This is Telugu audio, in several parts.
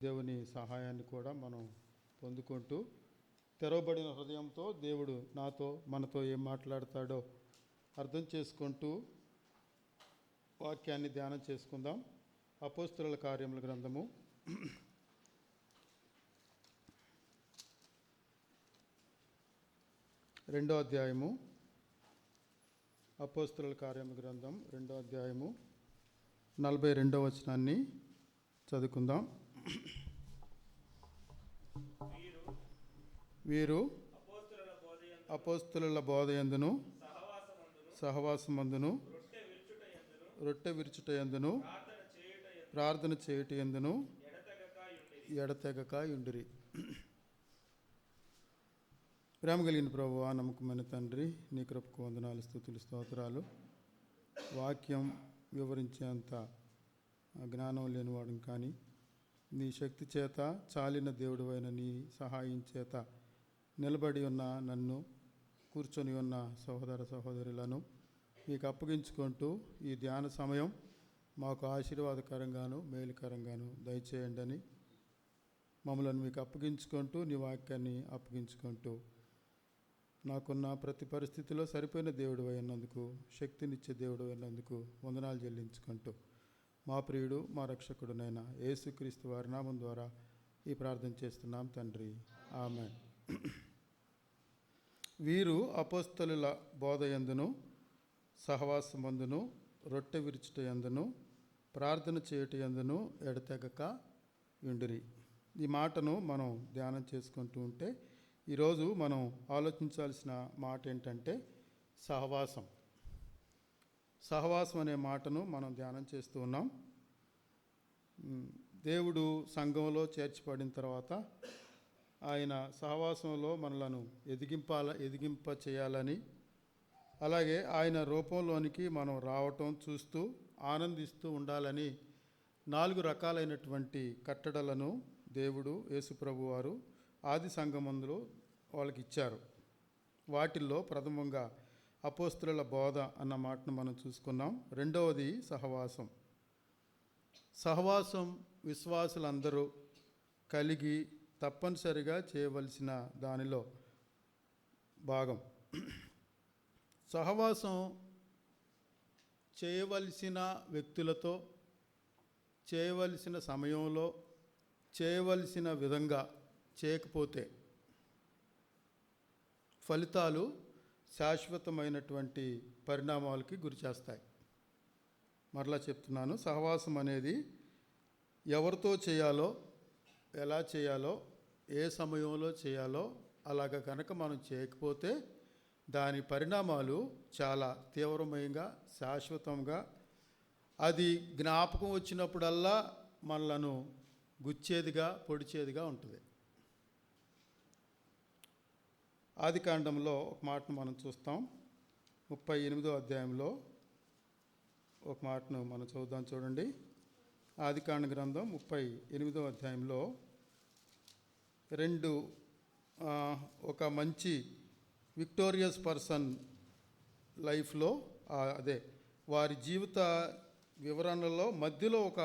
దేవుని సహాయాన్ని కూడా మనం పొందుకుంటూ తెరవబడిన హృదయంతో దేవుడు నాతో మనతో ఏం మాట్లాడతాడో అర్థం చేసుకుంటూ వాక్యాన్ని ధ్యానం చేసుకుందాం. అపోస్తలుల కార్యముల గ్రంథము 2వ అధ్యాయము. అపోస్తలుల కార్యముల గ్రంథం 2వ అధ్యాయము 42వ వచనాన్ని చదువుకుందాం. వీరు అపోస్తలుల బోధయందును సహవాసమందును రొట్టె విరుచుటయందును ప్రార్థన చేయుటయందును ఎడతెగక యుండిరి. ప్రేమ కలిగిన ప్రభువా, నమ్మకమైన తండ్రి, నీ కృపకు వందనాలు, స్తుతులు, స్తోత్రాలు. వాక్యం వివరించేంత జ్ఞానం లేనివాడు కానీ నీ శక్తి చేత చాలిన దేవుడు నీ సహాయం చేత నిలబడి ఉన్న నన్ను, కూర్చొని ఉన్న సహోదర సహోదరులను మీకు అప్పగించుకుంటూ ఈ ధ్యాన సమయం మాకు ఆశీర్వాదకరంగాను మేలుకరంగాను దయచేయండి అని మమ్మల్ని మీకు అప్పగించుకుంటూ నీ వాక్యాన్ని అప్పగించుకుంటూ నాకున్న ప్రతి పరిస్థితిలో సరిపోయిన దేవుడు అయినందుకు, శక్తినిచ్చే దేవుడు అయినందుకు వందనాలు చెల్లించుకుంటూ మా ప్రియుడు మా రక్షకుడునైన యేసుక్రీస్తు వారి నామం ద్వారా ఈ ప్రార్థన చేస్తున్నాం తండ్రి, ఆమేన్. వీరు అపోస్తలుల బోధయందును సహవాసమందును రొట్టె విరుచుటయందును ప్రార్థన చేయుటయందును ఎడతెగక యుండిరి. ఈ మాటను మనం ధ్యానం చేసుకుంటూ ఉంటే ఈరోజు మనం ఆలోచించాల్సిన మాట ఏంటంటే సహవాసం. సహవాసం అనే మాటను మనం ధ్యానం చేస్తూ ఉన్నాం. దేవుడు సంఘంలో చేర్చబడిన తర్వాత ఆయన సహవాసంలో మనలను ఎదిగింప చేయాలని, అలాగే ఆయన రూపంలోనికి మనం రావటం చూస్తూ ఆనందిస్తూ ఉండాలని 4 రకాలైనటువంటి కట్టడలను దేవుడు యేసుప్రభు వారు ఆది సంఘమందులో వాళ్ళకి ఇచ్చారు. వాటిల్లో ప్రథమంగా అపోస్తలుల బోధ అన్న మాటను మనం చూసుకున్నాం. రెండవది సహవాసం. సహవాసం విశ్వాసులందరూ కలిగి తప్పనిసరిగా చేయవలసిన దానిలో భాగం. సహవాసం చేయవలసిన వ్యక్తులతో చేయవలసిన సమయంలో చేయవలసిన విధంగా చేయకపోతే ఫలితాలు శాశ్వతమైనటువంటి పరిణామాలకి గురిచేస్తాయి. మరలా చెప్తున్నాను, సహవాసం అనేది ఎవరితో చేయాలో, ఎలా చేయాలో, ఏ సమయంలో చేయాలో అలాగ కనుక మనం చేయకపోతే దాని పరిణామాలు చాలా తీవ్రమైనగా, శాశ్వతంగా, అది జ్ఞాపకం వచ్చినప్పుడల్లా మనలను గుచ్చేదిగా, పొడిచేదిగా ఉంటుంది. ఆది కాండంలో ఒక మాటను మనం చూస్తాం. 38వ అధ్యాయంలో ఒక మాటను మనం చదువుదాం, చూడండి. ఆది కాండ గ్రంథం 38వ అధ్యాయంలో ఒక మంచి విక్టోరియస్ పర్సన్ లైఫ్లో అదే వారి జీవిత వివరణలో మధ్యలో ఒక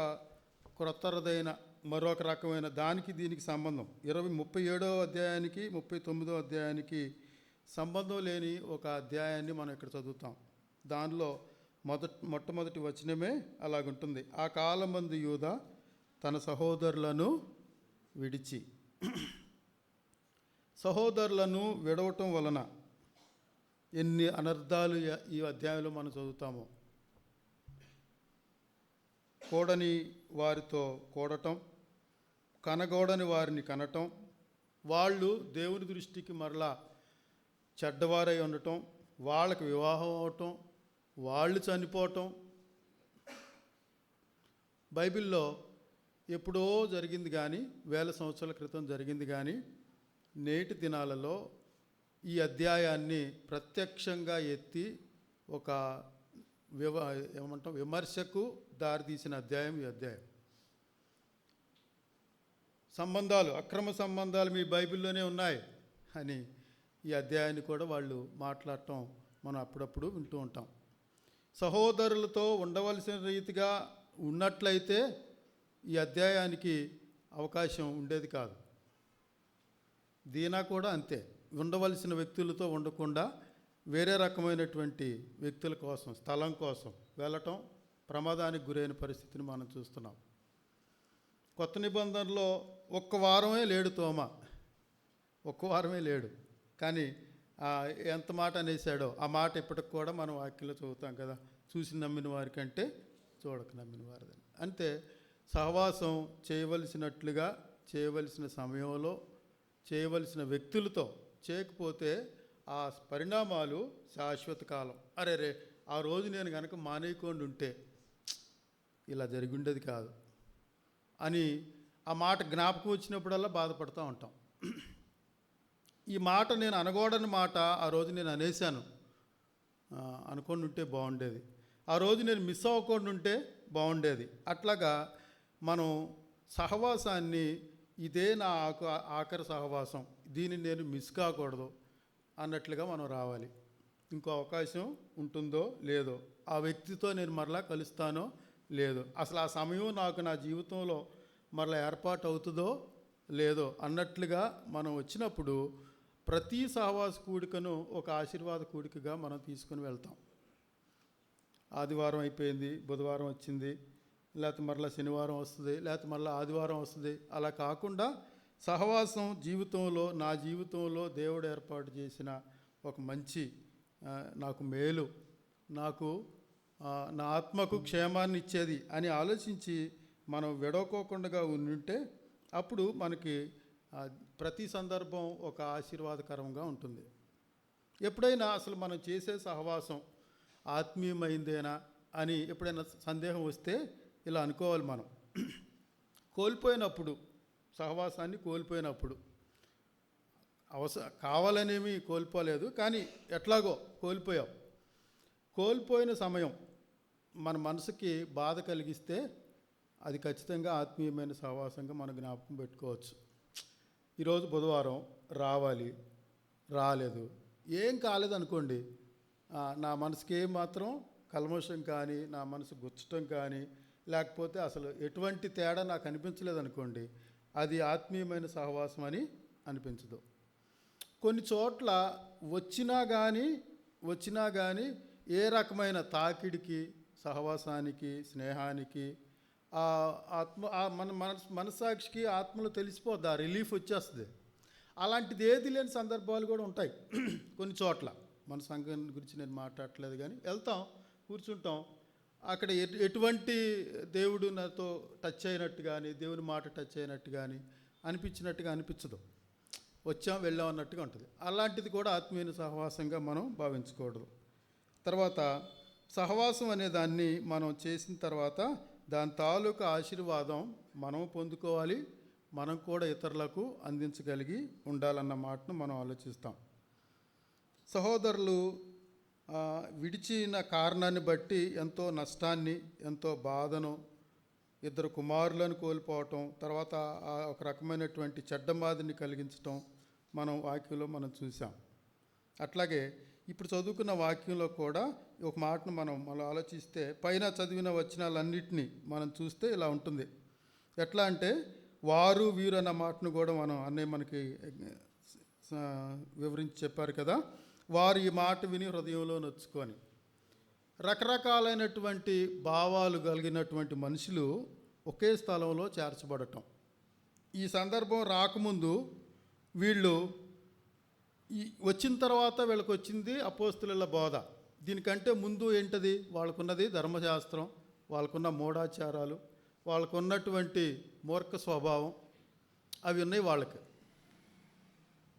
క్రొత్తదైన మరొక రకమైన దానికి దీనికి సంబంధం 37వ అధ్యాయానికి 39వ అధ్యాయానికి సంబంధం లేని ఒక అధ్యాయాన్ని మనం ఇక్కడ చదువుతాం. దానిలో మొట్టమొదటి వచనమే అలాగుంటుంది. ఆ కాలమందు యూదా తన సహోదరులను విడిచి. సహోదరులను విడవటం వలన ఎన్ని అనర్థాలు ఈ అధ్యాయంలో మనం చదువుతామో. కూడని వారితో కూడటం, కనగోడని వారిని కనటం, వాళ్ళు దేవుని దృష్టికి మరలా చెడ్డవారై ఉండటం, వాళ్ళకి వివాహం అవటం, వాళ్ళు చనిపోవటం. బైబిల్లో ఎప్పుడో జరిగింది కానీ, 1000 సంవత్సరాల క్రితం జరిగింది కానీ, నేటి దినాలలో ఈ అధ్యాయాన్ని ప్రత్యక్షంగా ఎత్తి ఒక విమర్శకు దారితీసిన అధ్యాయం ఈ అధ్యాయం. సంబంధాలు, అక్రమ సంబంధాలు మీ బైబిల్లోనే ఉన్నాయి అని ఈ అధ్యాయాన్ని కూడా వాళ్ళు మాట్లాడటం మనం అప్పుడప్పుడు వింటూ ఉంటాం. సహోదరులతో ఉండవలసిన రీతిగా ఉన్నట్లయితే ఈ అధ్యాయానికి అవకాశం ఉండేది కాదు. దీనా కూడా అంతే. ఉండవలసిన వ్యక్తులతో ఉండకుండా వేరే రకమైనటువంటి వ్యక్తుల కోసం, స్థలం కోసం వెళ్ళటం ప్రమాదానికి గురైన పరిస్థితిని మనం చూస్తున్నాం. కొత్త నిబంధనలో ఒక్క వారమే లేడు తోమ, ఒక్క వారమే లేడు. కానీ ఎంత మాట అనేసాడో ఆ మాట ఇప్పటికి కూడా మనం వాక్యంలో చదువుతాం కదా, చూసి నమ్మిన వారి కంటే చూడక నమ్మిన వారిదని. అంతే, సహవాసం చేయవలసినట్లుగా చేయవలసిన సమయంలో చేయవలసిన వ్యక్తులతో చేయకపోతే ఆ పరిణామాలు శాశ్వత కాలం. అరే ఆ రోజు నేను కనుక మానేయకుండా ఉంటే ఇలా జరిగి ఉండేది కాదు అని ఆ మాట జ్ఞాపకం వచ్చినప్పుడల్లా బాధపడుతూ ఉంటాం. ఈ మాట నేను అనకూడని మాట ఆ రోజు నేను అనేశాను, అనుకొని ఉంటే బాగుండేది, ఆ రోజు నేను మిస్ అవ్వకుండా ఉంటే బాగుండేది. అట్లాగా మనం సహవాసాన్ని, ఇదే నా ఆఖరి సహవాసం, దీన్ని నేను మిస్ కాకూడదు అన్నట్లుగా మనం రావాలి. ఇంకో అవకాశం ఉంటుందో లేదో, ఆ వ్యక్తితో నేను మరలా కలుస్తానో లేదో, అసలు ఆ సమయం నాకు నా జీవితంలో మరలా ఏర్పాటు అవుతుందో లేదో అన్నట్లుగా మనం వచ్చినప్పుడు ప్రతి సహవాస కూడికను ఒక ఆశీర్వాద కూడికగా మనం తీసుకుని వెళ్తాం. ఆదివారం అయిపోయింది, బుధవారం వచ్చింది, లేకపోతే మరలా శనివారం వస్తుంది, లేకపోతే మరలా ఆదివారం వస్తుంది. అలా కాకుండా సహవాసం జీవితంలో, నా జీవితంలో దేవుడు ఏర్పాటు చేసిన ఒక మంచి, నాకు మేలు, నాకు నా ఆత్మకు క్షేమాన్ని ఇచ్చేది అని ఆలోచించి మనం విడవకోకుండా ఉంటే అప్పుడు మనకి ప్రతి సందర్భం ఒక ఆశీర్వాదకరంగా ఉంటుంది. ఎప్పుడైనా అసలు మనం చేసే సహవాసం ఆత్మీయమైందేనా అని ఎప్పుడైనా సందేహం వస్తే ఇలా అనుకోవాలి మనం. కోల్పోయినప్పుడు, సహవాసాన్ని కోల్పోయినప్పుడు, కావాలనేమి కోల్పోలేదు, కానీ ఎట్లాగో కోల్పోయిన సమయం మన మనసుకి బాధ కలిగిస్తే అది ఖచ్చితంగా ఆత్మీయమైన సహవాసంగా మనం జ్ఞాపకం పెట్టుకోవచ్చు. ఈరోజు బుధవారం రాలేదు, ఏం కాలేదనుకోండి, నా మనసుకి ఏం మాత్రం కల్మషం కానీ, నా మనసు గుచ్చటం కానీ, లేకపోతే అసలు ఎటువంటి తేడా నాకు అనిపించలేదనుకోండి, అది ఆత్మీయమైన సహవాసం అని అనిపించదు. కొన్ని చోట్ల వచ్చినా కానీ ఏ రకమైన తాకిడికి, సహవాసానికి, స్నేహానికి, మన మనస్సాక్షికి, ఆత్మలో తెలిసిపోద్ది, ఆ రిలీఫ్ వచ్చేస్తుంది. అలాంటిది ఏది లేని సందర్భాలు కూడా ఉంటాయి కొన్ని చోట్ల. మన సంఘం గురించి నేను మాట్లాడట్లేదు, కానీ వెళ్తాం, కూర్చుంటాం, అక్కడ ఎటువంటి దేవుడు నాతో టచ్ అయినట్టు కానీ, దేవుని మాట టచ్ అయినట్టు కానీ అనిపించినట్టుగా అనిపించదు, వచ్చాం వెళ్ళాం అన్నట్టుగా ఉంటుంది. అలాంటిది కూడా ఆత్మీయ సహవాసంగా మనం భావించకూడదు. తర్వాత సహవాసం అనే దాన్ని మనం చేసిన తర్వాత దాని తాలూకా ఆశీర్వాదం మనం పొందుకోవాలి, మనం కూడా ఇతరులకు అందించగలిగి ఉండాలన్న మాటను మనం ఆలోచిస్తాం. సహోదరులు విడిచిన కారణాన్ని బట్టి ఎంతో నష్టాన్ని, ఎంతో బాధను, 2 కుమారులను కోల్పోవటం, తర్వాత ఒక రకమైనటువంటి చెడ్డమాదిని కలిగించటం మనం వాక్యంలో మనం చూసాం. అట్లాగే ఇప్పుడు చదువుకున్న వాక్యంలో కూడా ఒక మాటను మనం ఆలోచిస్తే, పైన చదివిన వచనాలన్నింటినీ మనం చూస్తే ఇలా ఉంటుంది. ఎట్లా అంటే, వారు వీరు అన్న మాటను కూడా అన్నయ్య మనకి వివరించి చెప్పారు కదా. వారు ఈ మాట విని హృదయంలో నొచ్చుకొని, రకరకాలైనటువంటి భావాలు కలిగినటువంటి మనుషులు ఒకే స్థలంలో చేర్చబడటం. ఈ సందర్భం రాకముందు వీళ్ళు వచ్చిన తర్వాత వీళ్ళకి వచ్చింది అపోస్తుల బోధ. దీనికంటే ముందు ఏంటది? వాళ్ళకున్నది ధర్మశాస్త్రం, వాళ్ళకున్న మూఢాచారాలు, వాళ్ళకున్నటువంటి మూర్ఖ స్వభావం, అవి ఉన్నాయి వాళ్ళకి.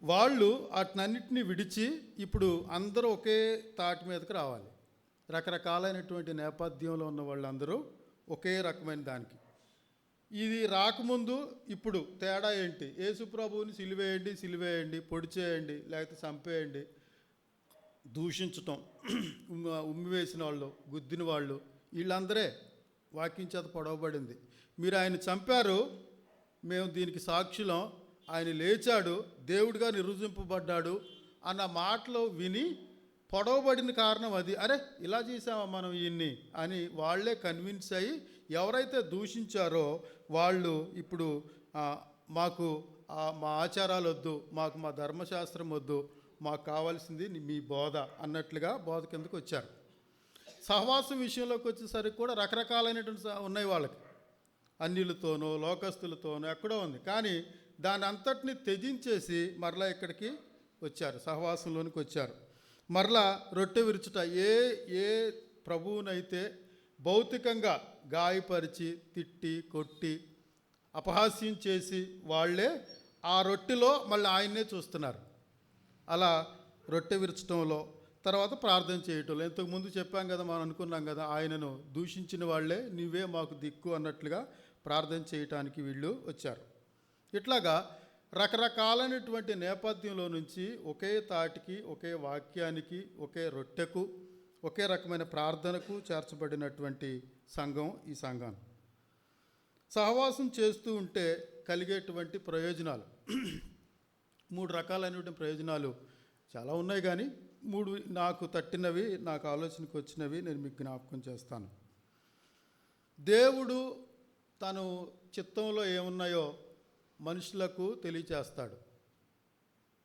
వాళ్ళు వాటినన్నిటినీ విడిచి ఇప్పుడు అందరూ ఒకే తాటి మీదకి రావాలి. రకరకాలైనటువంటి నేపథ్యంలో ఉన్న వాళ్ళందరూ ఒకే రకమైన దానికి. ఇది రాకముందు ఇప్పుడు తేడా ఏంటి? యేసుప్రభువుని సిలువేయండి, పొడి చేయండి, లేకపోతే చంపేయండి, దూషించటం, ఉమ్మివేసిన వాళ్ళు, గుద్దిన వాళ్ళు, వీళ్ళందరే వాక్యం చేత పొడవబడింది. మీరు ఆయన చంపారు, మేము దీనికి సాక్షులం, ఆయన లేచాడు, దేవుడిగా నిరూపింపబడ్డాడు అన్న మాటలు విని పొడవబడిన కారణం అది. అరే ఇలా చేసామా మనం ఈయన్ని అని వాళ్ళే కన్విన్స్ అయ్యి, ఎవరైతే దూషించారో వాళ్ళు ఇప్పుడు ఆ, మాకు మా ఆచారాలు వద్దు, మాకు మా ధర్మశాస్త్రం వద్దు, మాకు కావాల్సింది మీ బోధ అన్నట్లుగా బోధ కిందకు వచ్చారు. సహవాసం విషయంలోకి వచ్చేసరికి కూడా రకరకాలైనటువంటి ఉన్నాయి వాళ్ళకి, అన్యులతోనో లోకస్తులతోనో ఎక్కడో ఉంది. కానీ దాని అంతటిని త్యజించేసి మరలా ఇక్కడికి వచ్చారు, సహవాసంలోనికి వచ్చారు. మరలా రొట్టె విరుచుట, ఏ ప్రభువునైతే భౌతికంగా గాయపరిచి తిట్టి కొట్టి అపహాస్యం చేసి వాళ్ళే ఆ రొట్టెలో మళ్ళీ ఆయన్నే చూస్తున్నారు. అలా రొట్టె విరచడంలో, తర్వాత ప్రార్థన చేయటంలో, ఇంతకుముందు చెప్పాం కదా, మనం అనుకున్నాం కదా, ఆయనను దూషించిన వాళ్ళే నీవే మాకు దిక్కు అన్నట్లుగా ప్రార్థన చేయటానికి వీళ్ళు వచ్చారు. ఇట్లాగా రకరకాలైనటువంటి నేపథ్యంలో నుంచి ఒకే తాటికి, ఒకే వాక్యానికి, ఒకే రొట్టెకు, ఒకే రకమైన ప్రార్థనకు చేర్చబడినటువంటి సంఘం ఈ సంఘం. సహవాసం చేస్తూ ఉంటే కలిగేటువంటి ప్రయోజనాలు 3 రకాలైనటువంటి ప్రయోజనాలు చాలా ఉన్నాయి, కానీ 3 నాకు తట్టినవి, నాకు ఆలోచనకు వచ్చినవి నేను మీకు జ్ఞాపకం చేస్తాను. దేవుడు తను చిత్తంలో ఏమున్నాయో మనుషులకు తెలియచేస్తాడు.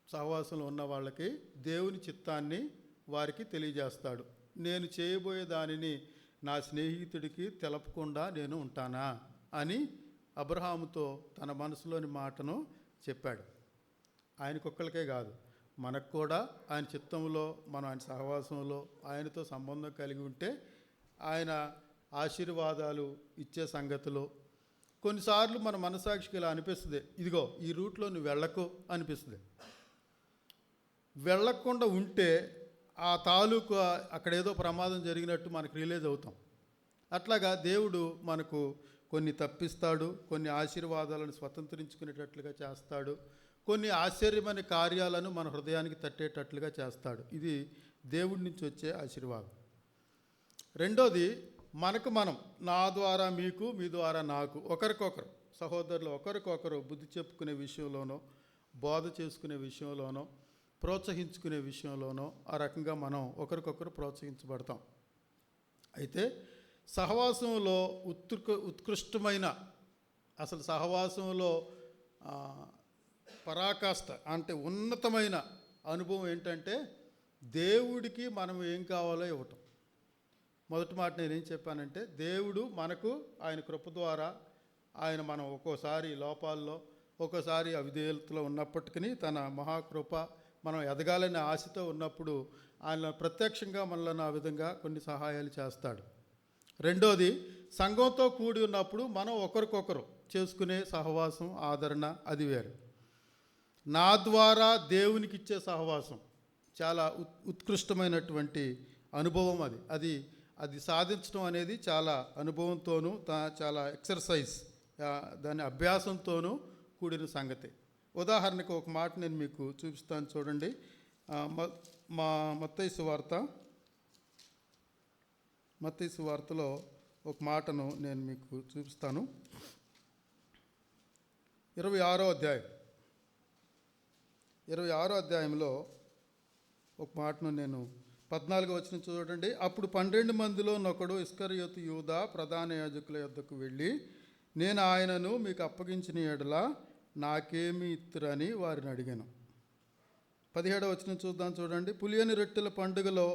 సహవాసంలో ఉన్న వాళ్ళకి దేవుని చిత్తాన్ని వారికి తెలియజేస్తాడు. నేను చేయబోయే దానిని నా స్నేహితుడికి తెలపకుండా నేను ఉంటానా అని అబ్రహాముతో తన మనసులోని మాటను చెప్పాడు. ఆయనకొక్కరికే కాదు, మనకు కూడా ఆయన చిత్తంలో, మనం ఆయన సహవాసంలో ఆయనతో సంబంధం కలిగి ఉంటే ఆయన ఆశీర్వాదాలు ఇచ్చే సంగతులు. కొన్నిసార్లు మన మనసాక్షికి ఇలా అనిపిస్తుంది, ఇదిగో ఈ రూట్లో నువ్వు వెళ్ళకు అనిపిస్తుంది. వెళ్ళకుండా ఉంటే ఆ తాలూకు అక్కడ ఏదో ప్రమాదం జరిగినట్టు మనకు రిలీజ్ అవుతాం. అట్లాగా దేవుడు మనకు కొన్ని తప్పిస్తాడు, కొన్ని ఆశీర్వాదాలను స్వతంత్రించుకునేటట్లుగా చేస్తాడు, కొన్ని ఆశ్చర్యమైన కార్యాలను మన హృదయానికి తట్టేటట్లుగా చేస్తాడు. ఇది దేవుడి నుంచి వచ్చే ఆశీర్వాదం. రెండోది, మనకు మనం, నా ద్వారా మీకు, మీ ద్వారా నాకు, ఒకరికొకరు సహోదరులు ఒకరికొకరు బుద్ధి చెప్పుకునే విషయంలోనో, బోధ చేసుకునే విషయంలోనో, ప్రోత్సహించుకునే విషయంలోనో ఆ రకంగా మనం ఒకరికొకరు ప్రోత్సహించబడతాం. అయితే సహవాసంలో ఉత్కృష్టమైన, అసలు సహవాసంలో పరాకాష్ట అంటే ఉన్నతమైన అనుభవం ఏంటంటే దేవుడికి మనం ఏం కావాలో ఇవ్వటం. మొదటి మాట నేనేం చెప్పానంటే, దేవుడు మనకు ఆయన కృప ద్వారా, ఆయన మనం ఒక్కోసారి లోపాల్లో, ఒక్కోసారి అవిధేయతలో ఉన్నప్పటికీ తన మహాకృప, మనం ఎదగాలనే ఆశతో ఉన్నప్పుడు ఆయన ప్రత్యక్షంగా మనల్ని ఆ విధంగా కొన్ని సహాయాలు చేస్తాడు. రెండోది, సంఘంతో కూడి ఉన్నప్పుడు మనం ఒకరికొకరు చేసుకునే సహవాసం, ఆదరణ, అది వేరు. నా ద్వారా దేవునికి ఇచ్చే సహవాసం చాలా ఉత్కృష్టమైనటువంటి అనుభవం. అది సాధించడం అనేది చాలా అనుభవంతోనూ చాలా ఎక్సర్సైజ్, దాని అభ్యాసంతోనూ కూడిన సంగతి. ఉదాహరణకు ఒక మాట నేను మీకు చూపిస్తాను, చూడండి. మత్తయి సువార్తలో ఒక మాటను నేను మీకు చూపిస్తాను. 26వ అధ్యాయంలో ఒక మాటను నేను 14వ వచనం చూడండి. అప్పుడు 12 మందిలో ఒకడు ఇస్కరియోతు యూదా ప్రధాన యాజకుల యొద్దకు వెళ్ళి, నేను ఆయనను మీకు అప్పగించిన యెడల నాకేమి ఇత్తురని వారిని అడిగాను. 17వ వచనం చూద్దాం, చూడండి. పులియని రొట్టెల పండుగలో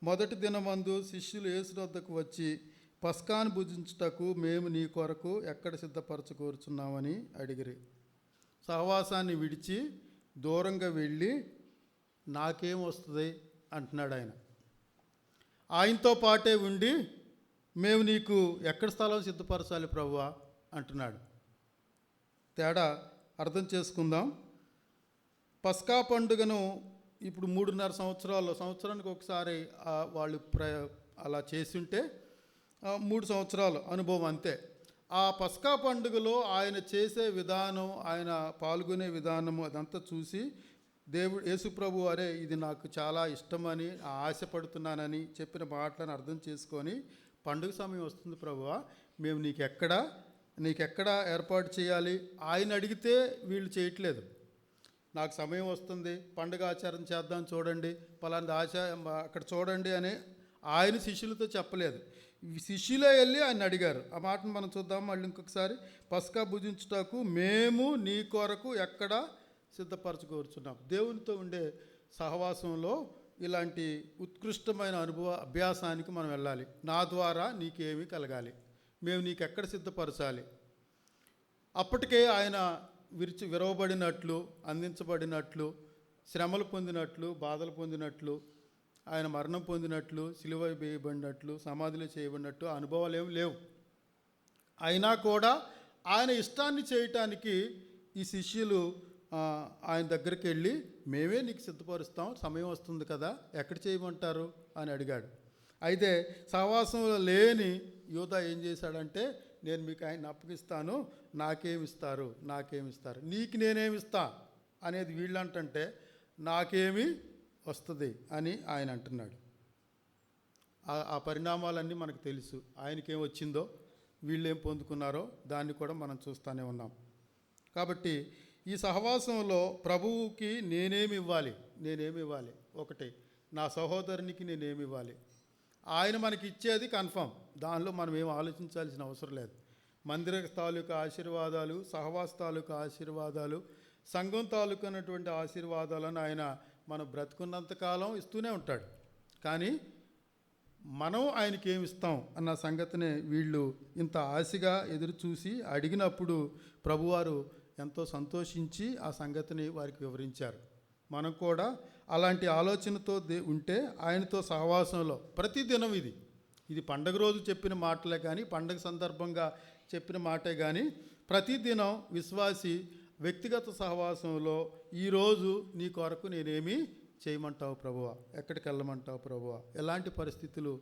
మొదటి దినమందు శిష్యులు యేసు వద్దకు వచ్చి, పస్కాను భుజించుటకు మేము నీ కొరకు ఎక్కడ సిద్ధపరచుకోరుచున్నామని అడిగిరి. సహవాసాన్ని విడిచి దూరంగా వెళ్ళి నాకేం వస్తుంది అంటున్నాడు ఆయన. ఆయనతో పాటే ఉండి మేము నీకు ఎక్కడ స్థలం సిద్ధపరచాలి ప్రభువా అంటున్నాడు. తేడా అర్థం చేసుకుందాం. పస్కా పండుగను ఇప్పుడు 3.5 సంవత్సరానికి ఒకసారి వాళ్ళు అలా చేస్తుంటే 3 సంవత్సరాలు అనుభవం అంతే. ఆ పస్కా పండుగలో ఆయన చేసే విధానం, ఆయన పాల్గొనే విధానము అదంతా చూసి దేవుడు యేసుప్రభు అరే ఇది నాకు చాలా ఇష్టమని, ఆశపడుతున్నానని చెప్పిన మాటలను అర్థం చేసుకొని, పండుగ సమయం వస్తుంది ప్రభువా, మేము నీకెక్కడ ఏర్పాటు చేయాలి. ఆయన అడిగితే వీళ్ళు చేయట్లేదు. నాకు సమయం వస్తుంది, పండుగ ఆచారం చేద్దాం చూడండి, పలానా అక్కడ చూడండి అని ఆయన శిష్యులతో చెప్పలేదు. శిష్యులే వెళ్ళి ఆయన అడిగారు. ఆ మాటను మనం చూద్దాం మళ్ళీ ఇంకొకసారి. పస్కా భుజించుటకు మేము నీ కొరకు ఎక్కడ సిద్ధపరచుకోరుచున్నాం. దేవునితో ఉండే సహవాసంలో ఇలాంటి ఉత్కృష్టమైన అభ్యాసానికి మనం వెళ్ళాలి. నా ద్వారా నీకేమి కలగాలి, మేము నీకు ఎక్కడ సిద్ధపరచాలి. అప్పటికే ఆయన విరవబడినట్లు, అందించబడినట్లు, శ్రమలు పొందినట్లు, బాధలు పొందినట్లు, ఆయన మరణం పొందినట్లు, సిలువ వేయబడినట్లు, సమాధిలో చేయబడినట్టు అనుభవాలు ఏమి లేవు. అయినా కూడా ఆయన ఇష్టాన్ని చేయటానికి ఈ శిష్యులు ఆయన దగ్గరికి వెళ్ళి, మేమే నీకు సిద్ధపరుస్తాం, సమయం వస్తుంది కదా, ఎక్కడ చేయమంటారు అని అడిగాడు. అయితే సహవాసంలో లేని యూదా ఏం చేశాడంటే, నేను మీకు ఆయన అప్పగిస్తాను, నాకేమిస్తారు, నీకు నేనేమిస్తా అనేది వీళ్ళు అంటుంటే, నాకేమి వస్తుంది అని ఆయన అంటున్నాడు. ఆ పరిణామాలన్నీ మనకు తెలుసు. ఆయనకేం వచ్చిందో, వీళ్ళు ఏం పొందుకున్నారో దాన్ని కూడా మనం చూస్తూనే ఉన్నాం. కాబట్టి ఈ సహవాసంలో ప్రభువుకి నేనేమి ఇవ్వాలి, ఒకటి నా సహోదరునికి నేనేమి ఇవ్వాలి. ఆయన మనకి ఇచ్చేది కన్ఫర్మ్, దానిలో మనం ఏం ఆలోచించాల్సిన అవసరం లేదు. మందిర తాలూకా ఆశీర్వాదాలు, సహవాస తాలూకా ఆశీర్వాదాలు, సంఘం తాలూకైనటువంటి ఆశీర్వాదాలను ఆయన మనం బ్రతుకున్నంతకాలం ఇస్తూనే ఉంటాడు. కానీ మనం ఆయనకి ఏమి ఇస్తాం అన్న సంగతిని వీళ్ళు ఇంత ఆశగా ఎదురు చూసి అడిగినప్పుడు ప్రభువారు ఎంతో సంతోషించి ఆ సంగతిని వారికి వివరించారు. మనం కూడా అలాంటి ఆలోచనతో ఉంటే ఆయనతో సహవాసంలో ప్రతిదినం ఇది పండగ రోజు చెప్పిన మాటలే కానీ, పండగ సందర్భంగా చెప్పిన మాటే కానీ, ప్రతిదినం విశ్వాసి వ్యక్తిగత సహవాసంలో ఈరోజు నీ కొరకు నేనేమి చేయమంటావు ప్రభువా, ఎక్కడికి వెళ్ళమంటావు ప్రభువా, ఎలాంటి పరిస్థితులు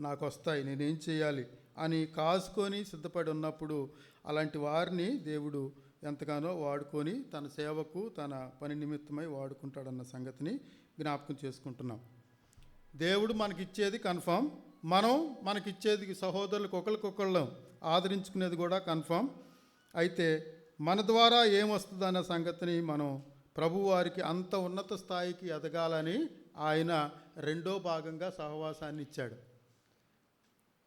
నాకు వస్తాయి, నేనేం చేయాలి అని కాసుకొని సిద్ధపడి ఉన్నప్పుడు అలాంటి వారిని దేవుడు ఎంతగానో వాడుకొని తన సేవకు, తన పని నిమిత్తమై వాడుకుంటాడన్న సంగతిని జ్ఞాపకం చేసుకుంటున్నాం. దేవుడు మనకిచ్చేది కన్ఫామ్, మనం మనకిచ్చేది సహోదరులకు ఒకరికొకళ్ళు ఆదరించుకునేది కూడా కన్ఫామ్. అయితే మన ద్వారా ఏమొస్తుందన్న సంగతిని మనం ప్రభువారికి అంత ఉన్నత స్థాయికి ఎదగాలని ఆయన రెండో భాగంగా సహవాసాన్ని ఇచ్చాడు.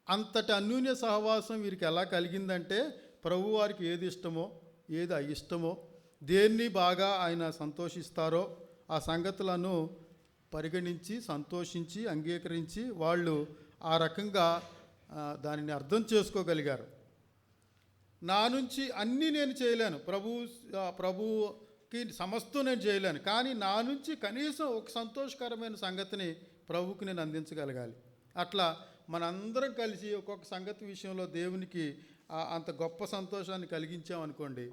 అంతటి అన్యోన్య సహవాసం వీరికి ఎలా కలిగిందంటే, ప్రభువారికి ఏది ఇష్టమో, ఏది అయిష్టమో, దేన్ని బాగా ఆయన సంతోషిస్తారో ఆ సంగతులను పరిగణించి, సంతోషించి, అంగీకరించి వాళ్ళు ఆ రకంగా దానిని అర్థం చేసుకోగలిగారు. నా నుంచి అన్నీ నేను చేయలేను, ప్రభువుకి సమస్తం నేను చేయలేను, కానీ నా నుంచి కనీసం ఒక సంతోషకరమైన సంగతిని ప్రభువుకి నేను అందించగలగాలి. అట్లా మనందరం కలిసి ఒక్కొక్క సంగతి విషయంలో దేవునికి అంత గొప్ప సంతోషాన్ని కలిగించామనుకోండి,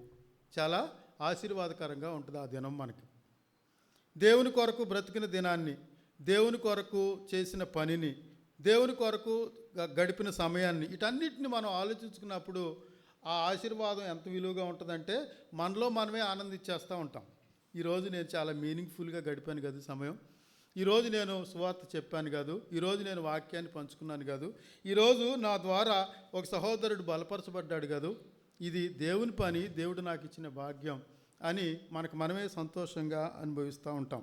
చాలా ఆశీర్వాదకరంగా ఉంటుంది ఆ దినం మనకి. దేవుని కొరకు బ్రతికిన దినాన్ని, దేవుని కొరకు చేసిన పనిని, దేవుని కొరకు గడిపిన సమయాన్ని, వీటన్నిటిని మనం ఆలోచించుకున్నప్పుడు ఆ ఆశీర్వాదం ఎంత విలువగా ఉంటుందంటే మనలో మనమే ఆనందించేస్తూ ఉంటాం. ఈరోజు నేను చాలా మీనింగ్ఫుల్గా గడిపాను కదా సమయం, ఈరోజు నేను సువార్త చెప్పాను కాదు, ఈరోజు నేను వాక్యాన్ని పంచుకున్నాను కాదు, ఈరోజు నా ద్వారా ఒక సహోదరుడు బలపరచబడ్డాడు కాదు, ఇది దేవుని పని, దేవుడు నాకు ఇచ్చిన భాగ్యం అని మనకు మనమే సంతోషంగా అనుభవిస్తూ ఉంటాం.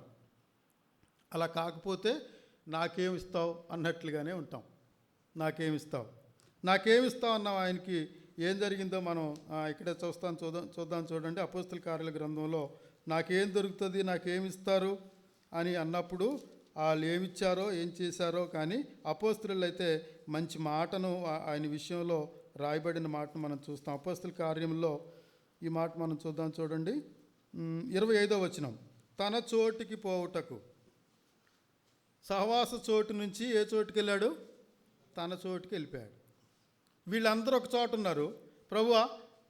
అలా కాకపోతే నాకేమిస్తావు అన్నట్లుగానే ఉంటాం. నాకేమిస్తావు అన్న ఆయనకి ఏం జరిగిందో మనం ఇక్కడే చూద్దాం చూడండి. అపోస్తల కార్యాల గ్రంథంలో నాకేం దొరుకుతుంది, నాకేమిస్తారు అని అన్నప్పుడు వాళ్ళు ఏమిచ్చారో ఏం చేశారో, కానీ అపోస్తలులు అయితే మంచి మాటను ఆయన విషయంలో రాయబడిన మాటను మనం చూస్తాం. అపోస్తల కార్యంలో ఈ మాట మనం చూడండి. 25వ వచనం, తన చోటికి పోవుటకు. సహవాస చోటు నుంచి ఏ చోటుకి వెళ్ళాడు? తన చోటుకి వెళ్ళిపోయాడు. వీళ్ళందరూ ఒక చోట ఉన్నారు. ప్రభువా,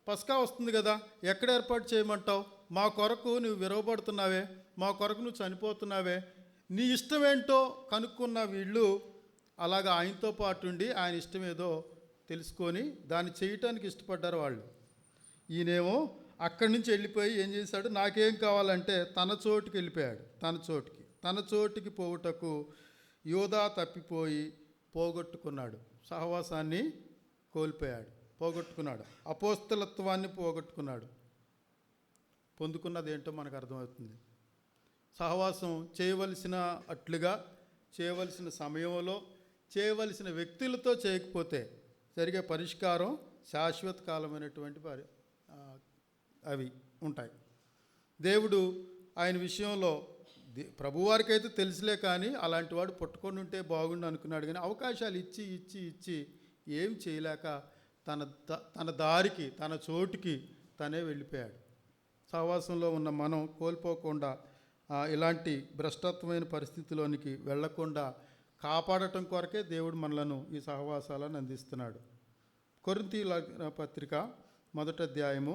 పస్కా వస్తుంది కదా, ఎక్కడ ఏర్పాటు చేయమంటావు? మా కొరకు నువ్వు విరవబడుతున్నావే, మా కొరకు నువ్వు చనిపోతున్నావే, నీ ఇష్టమేంటో కనుక్కున్న వీళ్ళు అలాగా ఆయనతో పాటు ఉండి ఆయన ఇష్టమేదో తెలుసుకొని దాన్ని చేయటానికి ఇష్టపడ్డారు వాళ్ళు. ఈయనేమో అక్కడి నుంచి వెళ్ళిపోయి ఏం చేశాడు? నాకేం కావాలంటే తన చోటుకి వెళ్ళిపోయాడు. తన చోటికి పోవుటకు యూదా తప్పిపోయి పోగొట్టుకున్నాడు. సహవాసాన్ని కోల్పోయాడు, పోగొట్టుకున్నాడు. అపోస్తలత్వాన్ని పోగొట్టుకున్నాడు. పొందుకున్నది ఏంటో మనకు అర్థమవుతుంది. సహవాసం చేయవలసిన సమయంలో చేయవలసిన వ్యక్తులతో చేయకపోతే జరిగే పరిష్కారం శాశ్వత కాలమైనటువంటి అవి ఉంటాయి. దేవుడు ఆయన విషయంలో ప్రభువారికి అయితే తెలుసులే, కానీ అలాంటి వాడు పుట్టుకొని ఉంటే బాగుండు అనుకున్నాడు. కానీ అవకాశాలు ఇచ్చి ఇచ్చి ఇచ్చి ఏం చేయలేక తన దారికి, తన చోటుకి తనే వెళ్ళిపోయాడు. సహవాసంలో ఉన్న మనం కోల్పోకుండా ఇలాంటి భ్రష్టత్వమైన పరిస్థితిలోనికి వెళ్లకుండా కాపాడటం కొరకే దేవుడు మనలను ఈ సహవాసాలను అందిస్తున్నాడు. కొరింథీయుల పత్రిక 1వ అధ్యాయము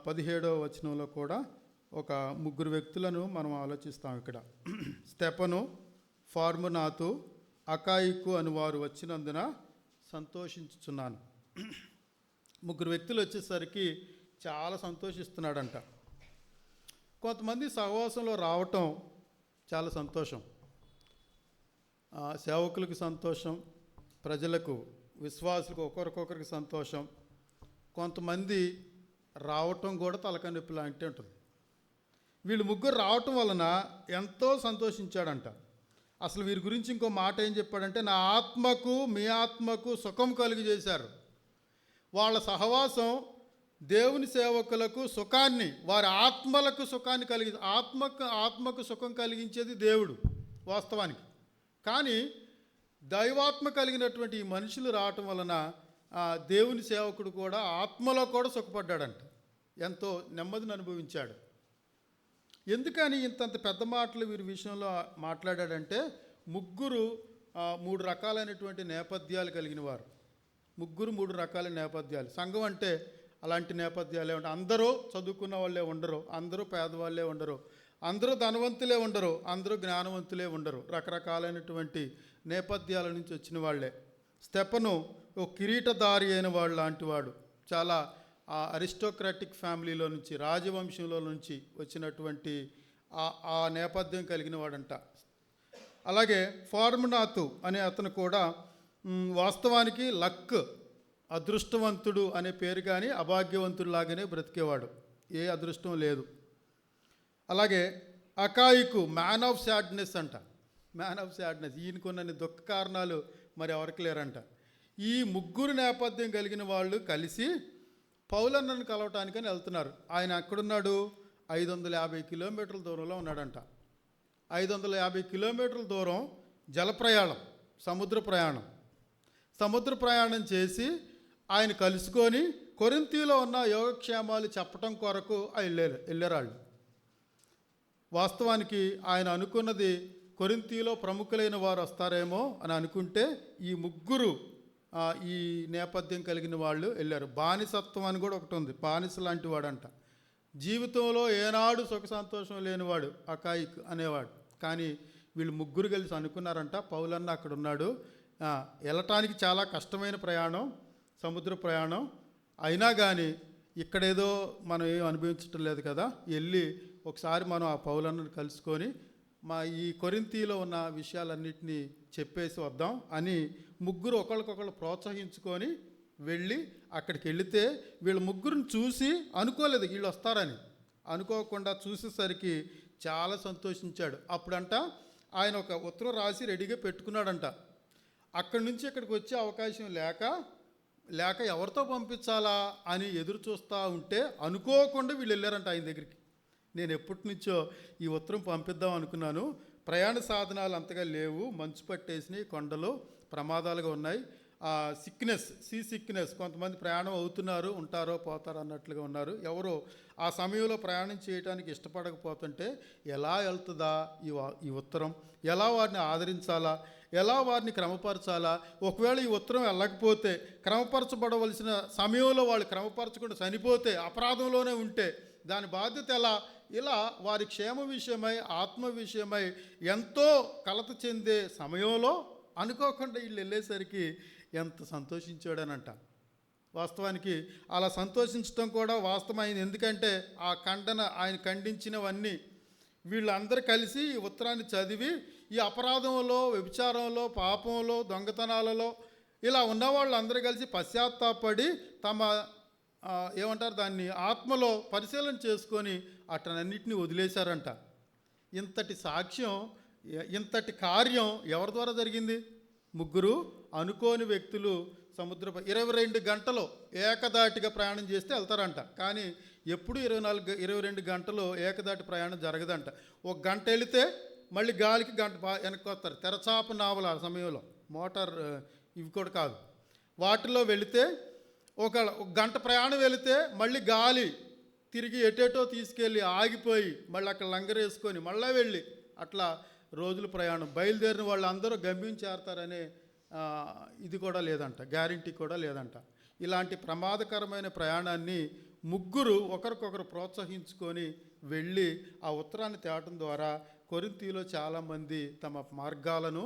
17వ వచనంలో కూడా ఒక 3 వ్యక్తులను మనం ఆలోచిస్తాం. ఇక్కడ స్తెఫను, ఫార్మునాతు, అకాయికు అని వారు వచ్చినందున సంతోషించుచున్నాను. 3 వ్యక్తులు వచ్చేసరికి చాలా సంతోషిస్తున్నాడంట. కొంతమంది సహవాసంలో రావటం చాలా సంతోషం, సేవకులకు సంతోషం, ప్రజలకు, విశ్వాసులకు ఒకరికొకరికి సంతోషం. కొంతమంది రావటం కూడా తలకాయ నొప్పి లాంటి ఉంటుంది. వీళ్ళు 3 రావటం వలన ఎంతో సంతోషించాడంట. అసలు వీరి గురించి ఇంకో మాట ఏం చెప్పాడంటే, నా ఆత్మకు మీ ఆత్మకు సుఖం కలుగు చేశారు. వాళ్ళ సహవాసం దేవుని సేవకులకు సుఖాన్ని, వారి ఆత్మలకు సుఖాన్ని ఆత్మకు సుఖం కలిగించేది దేవుడు వాస్తవానికి. కానీ దైవాత్మ కలిగినటువంటి ఈ మనుషులు రావటం వలన దేవుని సేవకుడు కూడా ఆత్మలో కూడా సుఖపడ్డాడంట, ఎంతో నెమ్మదిని అనుభవించాడు. ఎందుకని ఇంతంత పెద్ద మాటలు వీరి విషయంలో మాట్లాడాడంటే, 3 రకాలైనటువంటి నేపథ్యాలు కలిగిన వారు. 3 రకాల నేపథ్యాలు. సంఘం అంటే అలాంటి నేపథ్యాలే ఉంటాయి. అందరూ చదువుకున్న వాళ్ళే ఉండరు, అందరూ పేదవాళ్ళే ఉండరు, అందరూ ధనవంతులే ఉండరు, అందరూ జ్ఞానవంతులే ఉండరు. రకరకాలైనటువంటి నేపథ్యాల నుంచి వచ్చిన వాళ్ళే. స్తెఫను ఒక కిరీటధారి అయిన వాడు లాంటి వాడు, చాలా అరిస్టోక్రాటిక్ ఫ్యామిలీలో నుంచి, రాజవంశంలో నుంచి వచ్చినటువంటి ఆ నేపథ్యం కలిగిన వాడంట. అలాగే ఫార్మునాతు అనే అతను కూడా వాస్తవానికి లక్, అదృష్టవంతుడు అనే పేరు, కానీ అభాగ్యవంతుడిలాగానే బ్రతికేవాడు, ఏ అదృష్టం లేదు. అలాగే అకాయికు మ్యాన్ ఆఫ్ సాడ్నెస్ అంట, మ్యాన్ ఆఫ్ సాడ్నెస్. ఈయనకున్న దుఃఖ కారణాలు మరి ఎవరికి లేరంట. ఈ 3 నేపథ్యం కలిగిన వాళ్ళు కలిసి పౌలన్నను కలవటానికని వెళ్తున్నారు. ఆయన ఎక్కడున్నాడు? 550 కిలోమీటర్ల దూరంలో ఉన్నాడంట. 550 కిలోమీటర్ల దూరం జల ప్రయాణం, సముద్ర ప్రయాణం చేసి ఆయన కలుసుకొని కొరింథీలో ఉన్న యోగక్షేమాలు చెప్పటం కొరకు వెళ్ళారు. వాస్తవానికి ఆయన అనుకున్నది కొరింథీలో ప్రముఖులైన వారు వస్తారేమో అని అనుకుంటే ఈ 3 ఈ నేపథ్యం కలిగిన వాళ్ళు వెళ్ళారు. బానిసత్వం అని కూడా ఒకటి ఉంది, బానిస లాంటి వాడంట. జీవితంలో ఏనాడు సుఖ సంతోషం లేనివాడు అకాయిక్ అనేవాడు. కానీ వీళ్ళు 3 కలిసి అనుకున్నారంట, పౌలన్న అక్కడ ఉన్నాడు, వెళ్ళటానికి చాలా కష్టమైన ప్రయాణం, సముద్ర ప్రయాణం అయినా కానీ ఇక్కడేదో మనం ఏం అనుభవించటం లేదు కదా, వెళ్ళి ఒకసారి మనం ఆ పౌలన్నను కలుసుకొని ఈ కొరింథీలో ఉన్న విషయాలన్నింటినీ చెప్పేసి వద్దాం అని 3 ఒకళ్ళకొకళ్ళు ప్రోత్సహించుకొని వెళ్ళి అక్కడికి వెళితే వీళ్ళ 3ని చూసి అనుకోలేదు వీళ్ళు వస్తారని. అనుకోకుండా చూసేసరికి చాలా సంతోషించాడు. అప్పుడంట ఆయన ఒక ఉత్తరం రాసి రెడీగా పెట్టుకున్నాడంట. అక్కడి నుంచి ఇక్కడికి వచ్చే అవకాశం లేక ఎవరితో పంపించాలా అని ఎదురు చూస్తూ ఉంటే అనుకోకుండా వీళ్ళు వెళ్ళారంట ఆయన దగ్గరికి. నేను ఎప్పటి నుంచో ఈ ఉత్తరం పంపిద్దాం అనుకున్నాను, ప్రయాణ సాధనాలు అంతగా లేవు, మంచు పట్టేసినాయి, కొండలు ప్రమాదాలుగా ఉన్నాయి, సిక్నెస్ కొంతమంది ప్రయాణం అవుతున్నారు, ఉంటారో పోతారో అన్నట్లుగా ఉన్నారు, ఎవరో ఆ సమయంలో ప్రయాణం చేయడానికి ఇష్టపడకపోతుంటే ఎలా వెళ్తుందా ఈ ఉత్తరం, ఎలా వారిని ఆదరించాలా, ఎలా వారిని క్రమపరచాలా, ఒకవేళ ఈ ఉత్తరం వెళ్ళకపోతే క్రమపరచబడవలసిన సమయంలో వాళ్ళు క్రమపరచకుండా చనిపోతే, అపరాధంలోనే ఉంటే దాని బాధ్యత ఎలా, ఇలా వారి క్షేమ విషయమై ఆత్మ విషయమై ఎంతో కలత చెందే సమయంలో అనుకోకుండా వీళ్ళు వెళ్ళేసరికి ఎంత సంతోషించాడనంట. వాస్తవానికి అలా సంతోషించడం కూడా వాస్తవమైంది. ఎందుకంటే ఆ ఆయన ఖండించినవన్నీ వీళ్ళందరూ కలిసి ఈ ఉత్తరాన్ని చదివి ఈ అపరాధంలో, వ్యభిచారంలో, పాపంలో, దొంగతనాలలో ఇలా ఉన్న వాళ్ళందరూ కలిసి పశ్చాత్తాపడి తమ ఏమంటారు దాన్ని ఆత్మలో పరిశీలన చేసుకొని అటన్నిటిని వదిలేశారంట. ఇంతటి సాక్ష్యం, ఇంతటి కార్యం ఎవరి ద్వారా జరిగింది? ముగ్గురు అనుకోని వ్యక్తులు సముద్ర 22 గంటలు ఏకదాటిగా ప్రయాణం చేస్తే వెళ్తారంట. కానీ ఎప్పుడు 22 గంటలు ఏకదాటి ప్రయాణం జరగదంట. ఒక గంట వెళితే మళ్ళీ గాలికి గంట వెనక్కి వస్తారు. తెరచాప నావల సమయంలో మోటార్ ఇవి కూడా కాదు. వాటిలో వెళితే ఒక గంట ప్రయాణం వెళితే మళ్ళీ గాలి తిరిగి ఎటేటో తీసుకెళ్ళి ఆగిపోయి మళ్ళీ అక్కడ లంగరేసుకొని మళ్ళీ వెళ్ళి అట్లా రోజుల ప్రయాణం. బయలుదేరిన వాళ్ళందరూ గమ్యం చేరతారనే ఇది కూడా లేదంట, గ్యారంటీ కూడా లేదంట. ఇలాంటి ప్రమాదకరమైన ప్రయాణాన్ని ముగ్గురు ఒకరికొకరు ప్రోత్సహించుకొని వెళ్ళి ఆ ఉత్తరాన్ని తేవటం ద్వారా కొరింథీలో చాలామంది తమ మార్గాలను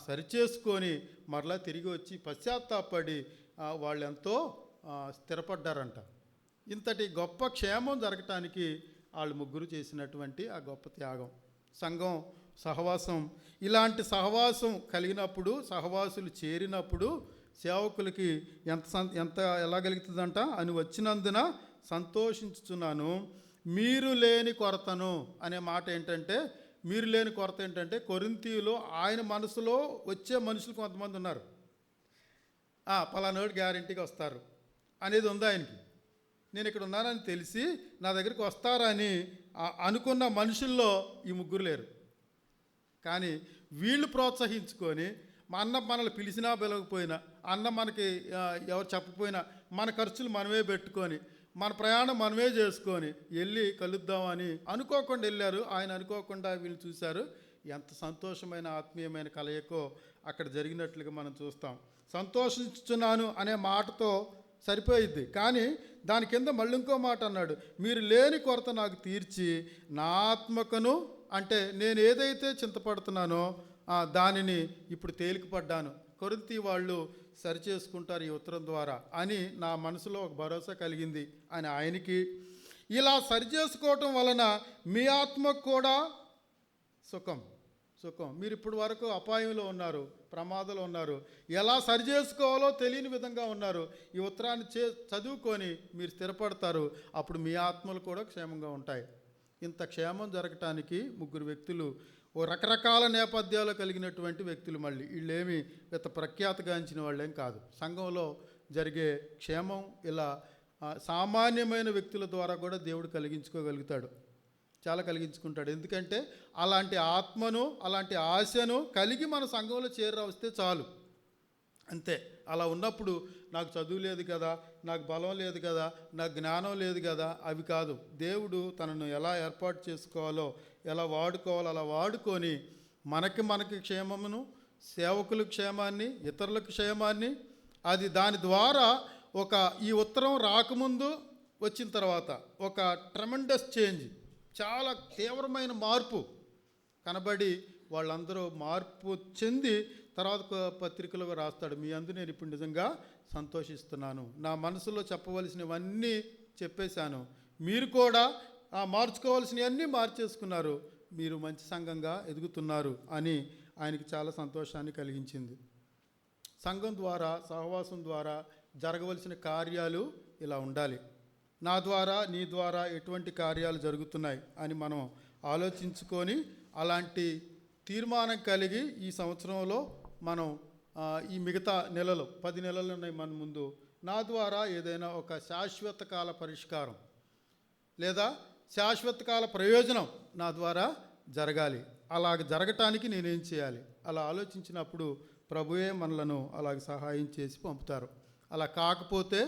సరిచేసుకొని మరలా తిరిగి వచ్చి పశ్చాత్తాపడి వాళ్ళెంతో స్థిరపడ్డారంట. ఇంతటి గొప్ప క్షేమం జరగటానికి వాళ్ళు ముగ్గురు చేసినటువంటి ఆ గొప్ప త్యాగం. సంఘం సహవాసం, ఇలాంటి సహవాసం కలిగినప్పుడు, సహవాసులు చేరినప్పుడు సేవకులకి ఎంత ఎలా కలుగుతుందంట, అని వచ్చినందున సంతోషించుచున్నాను. మీరు లేని కొరతను అనే మాట ఏంటంటే, మీరు లేని కొరత ఏంటంటే కొరింథీలో ఆయన మనసులో వచ్చే మనుషులు కొంతమంది ఉన్నారు. పలానాడు గ్యారంటీగా వస్తారు అనేది ఉంది ఆయనకి. నేను ఇక్కడ ఉన్నానని తెలిసి నా దగ్గరికి వస్తారని అనుకున్న మనుషుల్లో ఈ ముగ్గురు లేరు. కానీ వీళ్ళు ప్రోత్సహించుకొని మా అన్న మనల్ని పిలిచినా పిలవకపోయినా, అన్న మనకి ఎవరు చెప్పకపోయినా మన ఖర్చులు మనమే పెట్టుకొని మన ప్రయాణం మనమే చేసుకొని వెళ్ళి కలుద్దామని అనుకోకుండా వెళ్ళారు. ఆయన అనుకోకుండా వీళ్ళు చూశారు. ఎంత సంతోషమైన ఆత్మీయమైన కలయికో అక్కడ జరిగినట్లుగా మనం చూస్తాం. సంతోషించుచున్నాను అనే మాటతో సరిపోయిద్ది. కానీ దాని కింద మళ్ళీ ఇంకో మాట అన్నాడు, మీరు లేని కొరత నాకు తీర్చి నా ఆత్మకను, అంటే నేను ఏదైతే చింతపడుతున్నానో దానిని ఇప్పుడు తేలికపడ్డాను. కొరింథీ వాళ్ళు సరిచేసుకుంటారు ఈ ఉత్తరం ద్వారా అని నా మనసులో ఒక భరోసా కలిగింది అని ఆయనకి. ఇలా సరిచేసుకోవటం వలన మీ ఆత్మకు కూడా సుఖం. మీరు ఇప్పుడు వరకు అపాయంలో ఉన్నారు, ప్రమాదంలో ఉన్నారు, ఎలా సరిచేసుకోవాలో తెలియని విధంగా ఉన్నారు. ఈ ఉత్తరాన్ని చదువుకొని మీరు స్థిరపడతారు. అప్పుడు మీ ఆత్మలు కూడా క్షేమంగా ఉంటాయి. ఇంత క్షేమం జరగటానికి ముగ్గురు వ్యక్తులు ఓ రకరకాల నేపథ్యాలు కలిగినటువంటి వ్యక్తులు. మళ్ళీ వీళ్ళేమి పెద్ద ప్రఖ్యాతగాంచిన వాళ్ళేం కాదు. సంఘంలో జరిగే క్షేమం ఇలా సామాన్యమైన వ్యక్తుల ద్వారా కూడా దేవుడు కలిగించుకోగలుగుతాడు, చాలా కలిగించుకుంటాడు. ఎందుకంటే అలాంటి ఆత్మను, అలాంటి ఆశను కలిగి మన సంఘంలో చేరవస్తే చాలు, అంతే. అలా ఉన్నప్పుడు నాకు చదువు లేదు కదా, నాకు బలం లేదు కదా, నాకు జ్ఞానం లేదు కదా, అవి కాదు. దేవుడు తనను ఎలా ఏర్పాటు చేసుకోవాలో, ఎలా వాడుకోవాలో అలా వాడుకొని మనకి క్షేమమును, సేవకుల క్షేమాన్ని, ఇతరులకు క్షేమాన్ని, అది దాని ద్వారా ఈ ఉత్తరం రాకముందు వచ్చిన తర్వాత ఒక ట్రెమెండస్ చేంజ్, చాలా తీవ్రమైన మార్పు కనబడి వాళ్ళందరూ మార్పు చెంది తర్వాత పత్రికలో రాస్తాడు, మీ అందు నేను ఇప్పుడు నిజంగా సంతోషిస్తున్నాను, నా మనసులో చెప్పవలసినవన్నీ చెప్పేశాను, మీరు కూడా మార్చుకోవాల్సినవన్నీ మార్చేసుకున్నారు, మీరు మంచి సంఘంగా ఎదుగుతున్నారు అని ఆయనకి చాలా సంతోషాన్ని కలిగించింది. సంఘం ద్వారా, సహవాసం ద్వారా జరగవలసిన కార్యాలు ఇలా ఉండాలి. నా ద్వారా, నీ ద్వారా ఎటువంటి కార్యాలు జరుగుతున్నాయి అని మనం ఆలోచించుకొని అలాంటి తీర్మానం కలిగి ఈ సంవత్సరంలో మనం ఈ మిగతా నెలలు 10 నెలలు ఉన్నాయి మన ముందు, నా ద్వారా ఏదైనా ఒక శాశ్వత కాల పరిష్కారం లేదా శాశ్వత కాల ప్రయోజనం నా ద్వారా జరగాలి. అలాగ జరగటానికి నేనేం చేయాలి? అలా ఆలోచించినప్పుడు ప్రభువే మనలను అలాగ సహాయం చేసి పంపుతారు. అలా కాకపోతే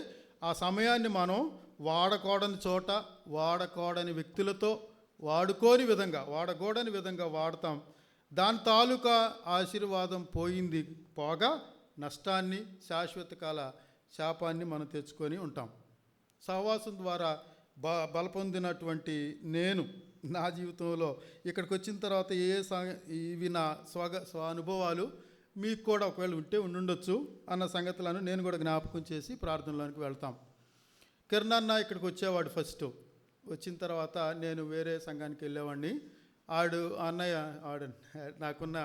ఆ సమయాన్ని మనం వాడకూడని చోట, వాడకూడని వ్యక్తులతో, వాడకూడని విధంగా వాడతాం. దాని తాలూకా ఆశీర్వాదం పోగా నష్టాన్ని, శాశ్వత కాల శాపాన్ని మనం తెచ్చుకొని ఉంటాం. సహవాసం ద్వారా బలపొందినటువంటి నేను నా జీవితంలో ఇక్కడికి వచ్చిన తర్వాత ఇవి నా స్వానుభవాలు మీకు కూడా ఒకవేళ ఉండుండొచ్చు అన్న సంగతులను నేను కూడా జ్ఞాపకం చేసి ప్రార్థనలోనికి వెళ్తాం. కిరణ్ ఇక్కడికి వచ్చేవాడు ఫస్ట్. వచ్చిన తర్వాత నేను వేరే సంఘానికి వెళ్ళేవాడిని. అన్నయ్య నాకున్న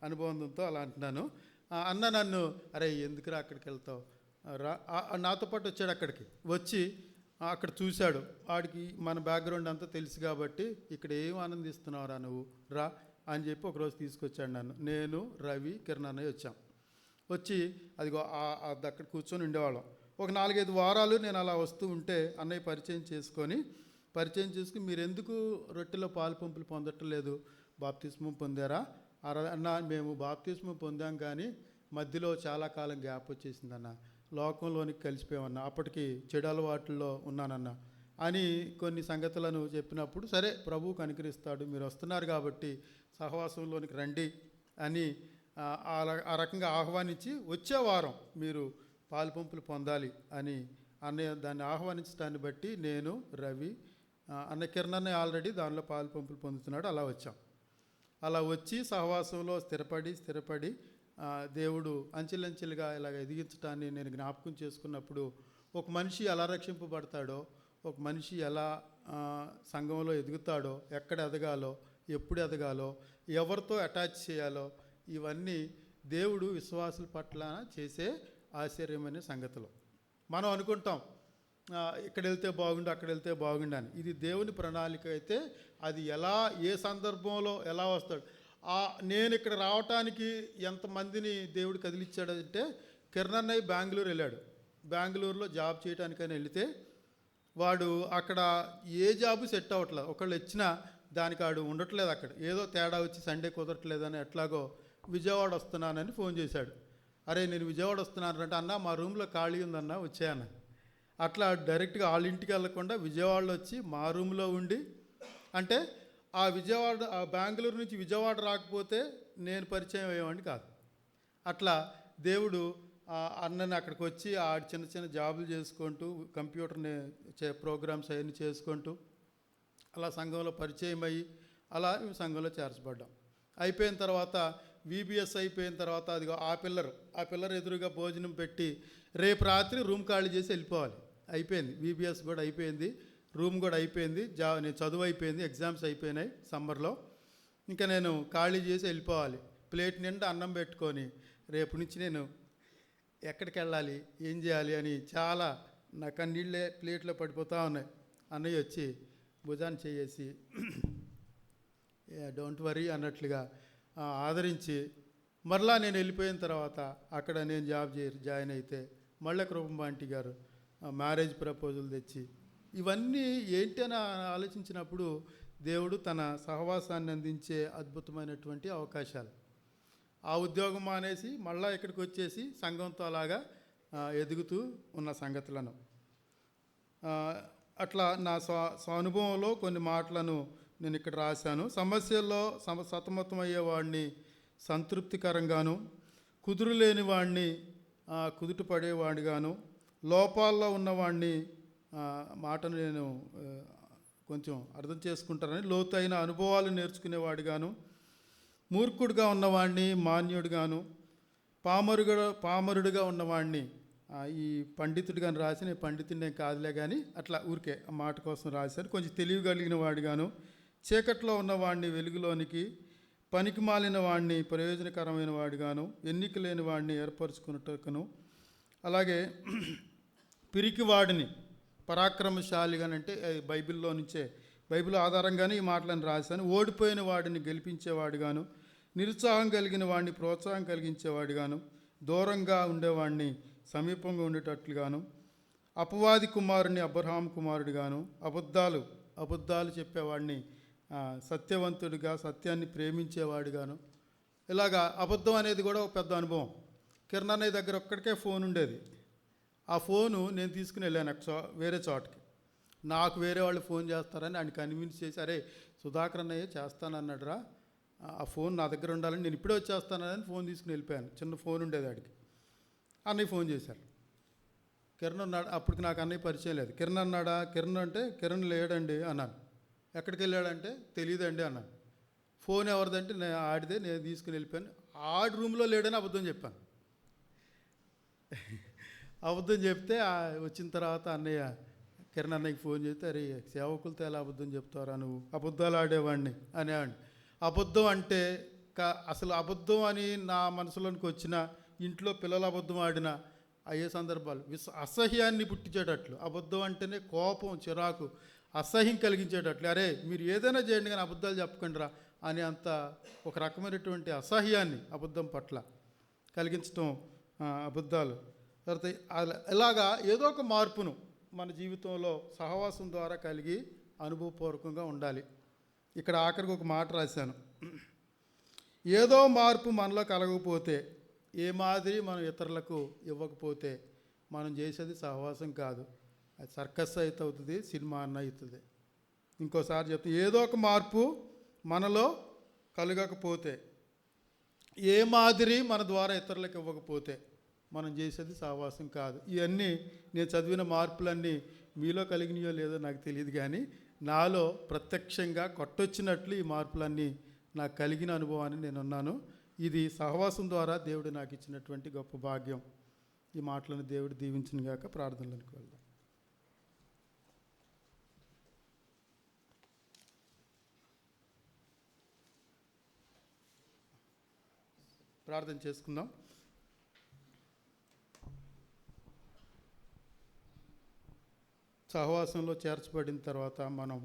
అనుభవంతో అలా అంటున్నాను. అన్న నన్ను, అరే ఎందుకురా అక్కడికి వెళ్తావు రా, నాతో పాటు వచ్చాడు. అక్కడికి వచ్చి అక్కడ చూశాడు. వాడికి మన బ్యాక్గ్రౌండ్ అంతా తెలుసు కాబట్టి ఇక్కడ ఏం ఆనందిస్తున్నావురా నువ్వు రా అని చెప్పి ఒకరోజు తీసుకొచ్చాడు నన్ను. నేను, రవి, కిరణ్ అన్నయ్య వచ్చాం. వచ్చి అదిగో అది అక్కడ కూర్చొని ఉండేవాళ్ళం. ఒక 4-5 వారాలు నేను అలా వస్తూ ఉంటే అన్నయ్య పరిచయం చేసుకుని మీరు ఎందుకు రొట్టెలో పాలు పంపులు పొందటం లేదు, బాప్తిస్మం పొందారా అన్న? మేము బాప్తిస్మం పొందాం కానీ మధ్యలో చాలా కాలం గ్యాప్ వచ్చేసిందన్న, లోకంలోనికి కలిసిపోయామన్నా, అప్పటికి చెడు అలవాట్లలో ఉన్నానన్న అని కొన్ని సంగతులను చెప్పినప్పుడు, సరే ప్రభువు కనికరిస్తాడు, మీరు వస్తున్నారు కాబట్టి సహవాసంలోనికి రండి అని ఆ రకంగా ఆహ్వానించి వచ్చే వారం మీరు పాలు పంపులు పొందాలి అని అన్నయ్య దాన్ని ఆహ్వానించడాన్ని బట్టి నేను, రవి, అన్న కిరణ్ ఆల్రెడీ దానిలో పాలు పంపులు పొందుతున్నాడు. అలా వచ్చాం. అలా వచ్చి సహవాసంలో స్థిరపడి దేవుడు అంచెలంచెలుగా ఇలాగ ఎదిగించడాన్ని నేను జ్ఞాపకం చేసుకున్నప్పుడు, ఒక మనిషి ఎలా రక్షింపబడతాడో, ఒక మనిషి ఎలా సంఘంలో ఎదుగుతాడో, ఎక్కడ ఎదగాలో, ఎప్పుడు ఎదగాలో, ఎవరితో అటాచ్ చేయాలో, ఇవన్నీ దేవుడు విశ్వాసుల పట్ల చేసే ఆశ్చర్యమైన సంగతులు. మనం అనుకుంటాం ఇక్కడ వెళ్తే బాగుండు, అక్కడ వెళ్తే బాగుండు అని. ఇది దేవుని ప్రణాళిక అయితే అది ఎలా, ఏ సందర్భంలో ఎలా వస్తాడు. నేను ఇక్కడ రావటానికి ఎంతమందిని దేవుడు కదిలిచ్చాడంటే, కిరణ్ బెంగళూరు వెళ్ళాడు. బెంగళూరులో జాబ్ చేయడానికైనా వెళితే వాడు అక్కడ ఏ జాబు సెట్ అవ్వట్లేదు. ఒకళ్ళు వచ్చినా దానికి ఆడు ఉండట్లేదు అక్కడ, ఏదో తేడా వచ్చి సండే కుదరట్లేదని ఎట్లాగో విజయవాడ వస్తున్నానని ఫోన్ చేశాడు. అరే నేను విజయవాడ వస్తున్నాను అంటే, అన్న మా రూమ్లో ఖాళీ ఉందన్న వచ్చాయన్న. అట్లా డైరెక్ట్గా వాళ్ళ ఇంటికి వెళ్ళకుండా విజయవాడలో వచ్చి మా రూమ్లో ఉండి, అంటే ఆ బెంగళూరు నుంచి విజయవాడ రాకపోతే నేను పరిచయం అయ్యేవాడిని కాదు. అట్లా దేవుడు అన్నని అక్కడికి వచ్చి చిన్న చిన్న జాబులు చేసుకుంటూ, కంప్యూటర్ని ప్రోగ్రామ్స్ అవన్నీ చేసుకుంటూ అలా సంఘంలో పరిచయం అయ్యి అలా సంఘంలో చేర్చబడ్డాం. అయిపోయిన తర్వాత VBS అయిపోయిన తర్వాత అదిగో ఆ పిల్లర్ ఎదురుగా భోజనం పెట్టి రేపు రాత్రి రూమ్ ఖాళీ చేసి వెళ్ళిపోవాలి. అయిపోయింది, VBS కూడా అయిపోయింది, రూమ్ కూడా అయిపోయింది, నేను చదువు అయిపోయింది, ఎగ్జామ్స్ అయిపోయినాయి సమ్మర్లో. ఇంకా నేను ఖాళీ చేసి వెళ్ళిపోవాలి. ప్లేట్ నిండా అన్నం పెట్టుకొని రేపు నుంచి నేను ఎక్కడికి వెళ్ళాలి, ఏం చేయాలి అని చాలా నా కన్నీళ్ళే ప్లేట్లో పడిపోతూ ఉన్నాయి. అన్నయ్య వచ్చి భుజాన్ని చేసి డోంట్ వరీ అన్నట్లుగా ఆదరించి, మరలా నేను వెళ్ళిపోయిన తర్వాత అక్కడ నేను జాయిన్ అయితే మళ్ళీ కృపంబాంటి గారు మ్యారేజ్ ప్రపోజల్ తెచ్చి, ఇవన్నీ ఏంటి అని ఆలోచించినప్పుడు దేవుడు తన సహవాసాన్ని అందించే అద్భుతమైనటువంటి అవకాశాలు. ఆ ఉద్యోగం మానేసి మళ్ళీ ఇక్కడికి వచ్చేసి సంఘంతో అలాగా ఎదుగుతూ ఉన్న సంగతులను అట్లా నా స్వానుభవంలో కొన్ని మాటలను నేను ఇక్కడ రాశాను. సమస్యల్లో సతమతమయ్యేవాడిని సంతృప్తికరంగాను, కుదురులేని వాడిని కుదుట పడేవాడిగాను, లోపాల్లో ఉన్నవాడిని మాటను నేను కొంచెం అర్థం చేసుకుంటానని లోతైన అనుభవాలు నేర్చుకునేవాడిగాను, మూర్ఖుడిగా ఉన్నవాడిని మాన్యుడిగాను, పామరుడిగా ఉన్నవాడిని ఈ పండితుడిగాను రాసిన పండితుడినే కాదులే కానీ అట్లా ఊరికే ఆ మాట కోసం రాశాను. కొంచెం తెలివి కలిగిన వాడిగాను, చీకట్లో ఉన్నవాడిని వెలుగులోనికి, పనికి మాలిన వాడిని ప్రయోజనకరమైన వాడిగాను, ఎన్నిక లేని వాడిని ఏర్పరచుకున్నట్టును, అలాగే పిరికి వాడిని పరాక్రమశాలిగానంటే బైబిల్లో నుంచే, బైబిల్ ఆధారంగానే ఈ మాటలను రాశాను. ఓడిపోయిన వాడిని గెలిపించేవాడిగాను, నిరుత్సాహం కలిగిన వాడిని ప్రోత్సాహం కలిగించేవాడిగాను, దూరంగా ఉండేవాడిని సమీపంగా ఉండేటట్లుగాను, అపవాది కుమారుని అబ్రహాం కుమారుడిగాను, అబద్ధాలు చెప్పేవాడిని సత్యవంతుడిగా, సత్యాన్ని ప్రేమించేవాడిగాను. ఇలాగా అబద్ధం అనేది కూడా ఒక పెద్ద అనుభవం. కిరణ్ అన్నయ్య దగ్గర ఒక్కడికే ఫోన్ ఉండేది. ఆ ఫోను నేను తీసుకుని వెళ్ళాను వేరే చోటకి. నాకు వేరే వాళ్ళు ఫోన్ చేస్తారని ఆయన కన్విన్స్ చేసి, అరే సుధాకర్ అన్నయ్య చేస్తానన్నాడురా, ఆ ఫోన్ నా దగ్గర ఉండాలని నేను ఇప్పుడే వచ్చేస్తానని ఫోన్ తీసుకుని వెళ్ళిపోయాను. చిన్న ఫోన్ ఉండేది ఆడికి. అన్నయ్య ఫోన్ చేశారు. కిరణ్ ఉన్నాడు. అప్పటికి నాకు అన్నయ్య పరిచయం లేదు. కిరణ్ అన్నాడా? కిరణ్ అంటే కిరణ్ లేడండి అన్నాను. ఎక్కడికి వెళ్ళాడంటే తెలియదండి అన్నాను. ఫోన్ ఎవరిదంటే ఆడిదే, నేను తీసుకుని వెళ్ళిపోయాను. ఆడి రూమ్లో లేడని అబద్ధం చెప్పాను. అబద్ధం చెప్తే వచ్చిన తర్వాత అన్నయ్య కిరణ్ అన్నయ్యకి ఫోన్ చేస్తే, అరే సేవకులతో ఎలా అబద్ధం చెప్తారా నువ్వు, అబద్ధాలు ఆడేవాడిని అనేవాడిని. అబద్ధం అంటే అసలు అబద్ధం అని నా మనసులోనికి వచ్చిన, ఇంట్లో పిల్లలు అబద్ధం ఆడినా అయ్యే సందర్భాలు అసహ్యాన్ని పుట్టించేటట్లు. అబద్ధం అంటేనే కోపం, చిరాకు, అసహ్యం కలిగించేటట్లు. అరే మీరు ఏదైనా చేయండి కానీ అబద్ధాలు చెప్పకండి రా అని అంత ఒక రకమైనటువంటి అసహ్యాన్ని అబద్ధం పట్ల కలిగించడం అబద్ధాలు. తర్వాత ఇలాగా ఏదో ఒక మార్పును మన జీవితంలో సహవాసం ద్వారా కలిగి అనుభవపూర్వకంగా ఉండాలి. ఇక్కడ ఆఖరికి ఒక మాట రాశాను, ఏదో మార్పు మనలో కలగకపోతే, ఏ మాదిరి మనం ఇతరులకు ఇవ్వకపోతే మనం చేసేది సహవాసం కాదు, అది సర్కస్ అయితే అవుతుంది, సినిమా అన్న అవుతుంది. ఇంకోసారి చెప్తే, ఏదో ఒక మార్పు మనలో కలగకపోతే, ఏ మాదిరి మన ద్వారా ఇతరులకు ఇవ్వకపోతే మనం చేసేది సహవాసం కాదు. ఇవన్నీ నేను చదివిన మార్పులన్నీ మీలో కలిగినాయో లేదో నాకు తెలియదు, కానీ నాలో ప్రత్యక్షంగా కొట్టొచ్చినట్లు ఈ మార్పులన్నీ నాకు కలిగిన అనుభవాన్ని నేను ఉన్నాను. ఇది సహవాసం ద్వారా దేవుడు నాకు ఇచ్చినటువంటి గొప్ప భాగ్యం. ఈ మాటలను దేవుడు దీవించిన గాక. ప్రార్థనలకు వెళ్దాం. ప్రార్థన చేసుకుందాం. సహవాసంలో చేర్చబడిన తర్వాత మనం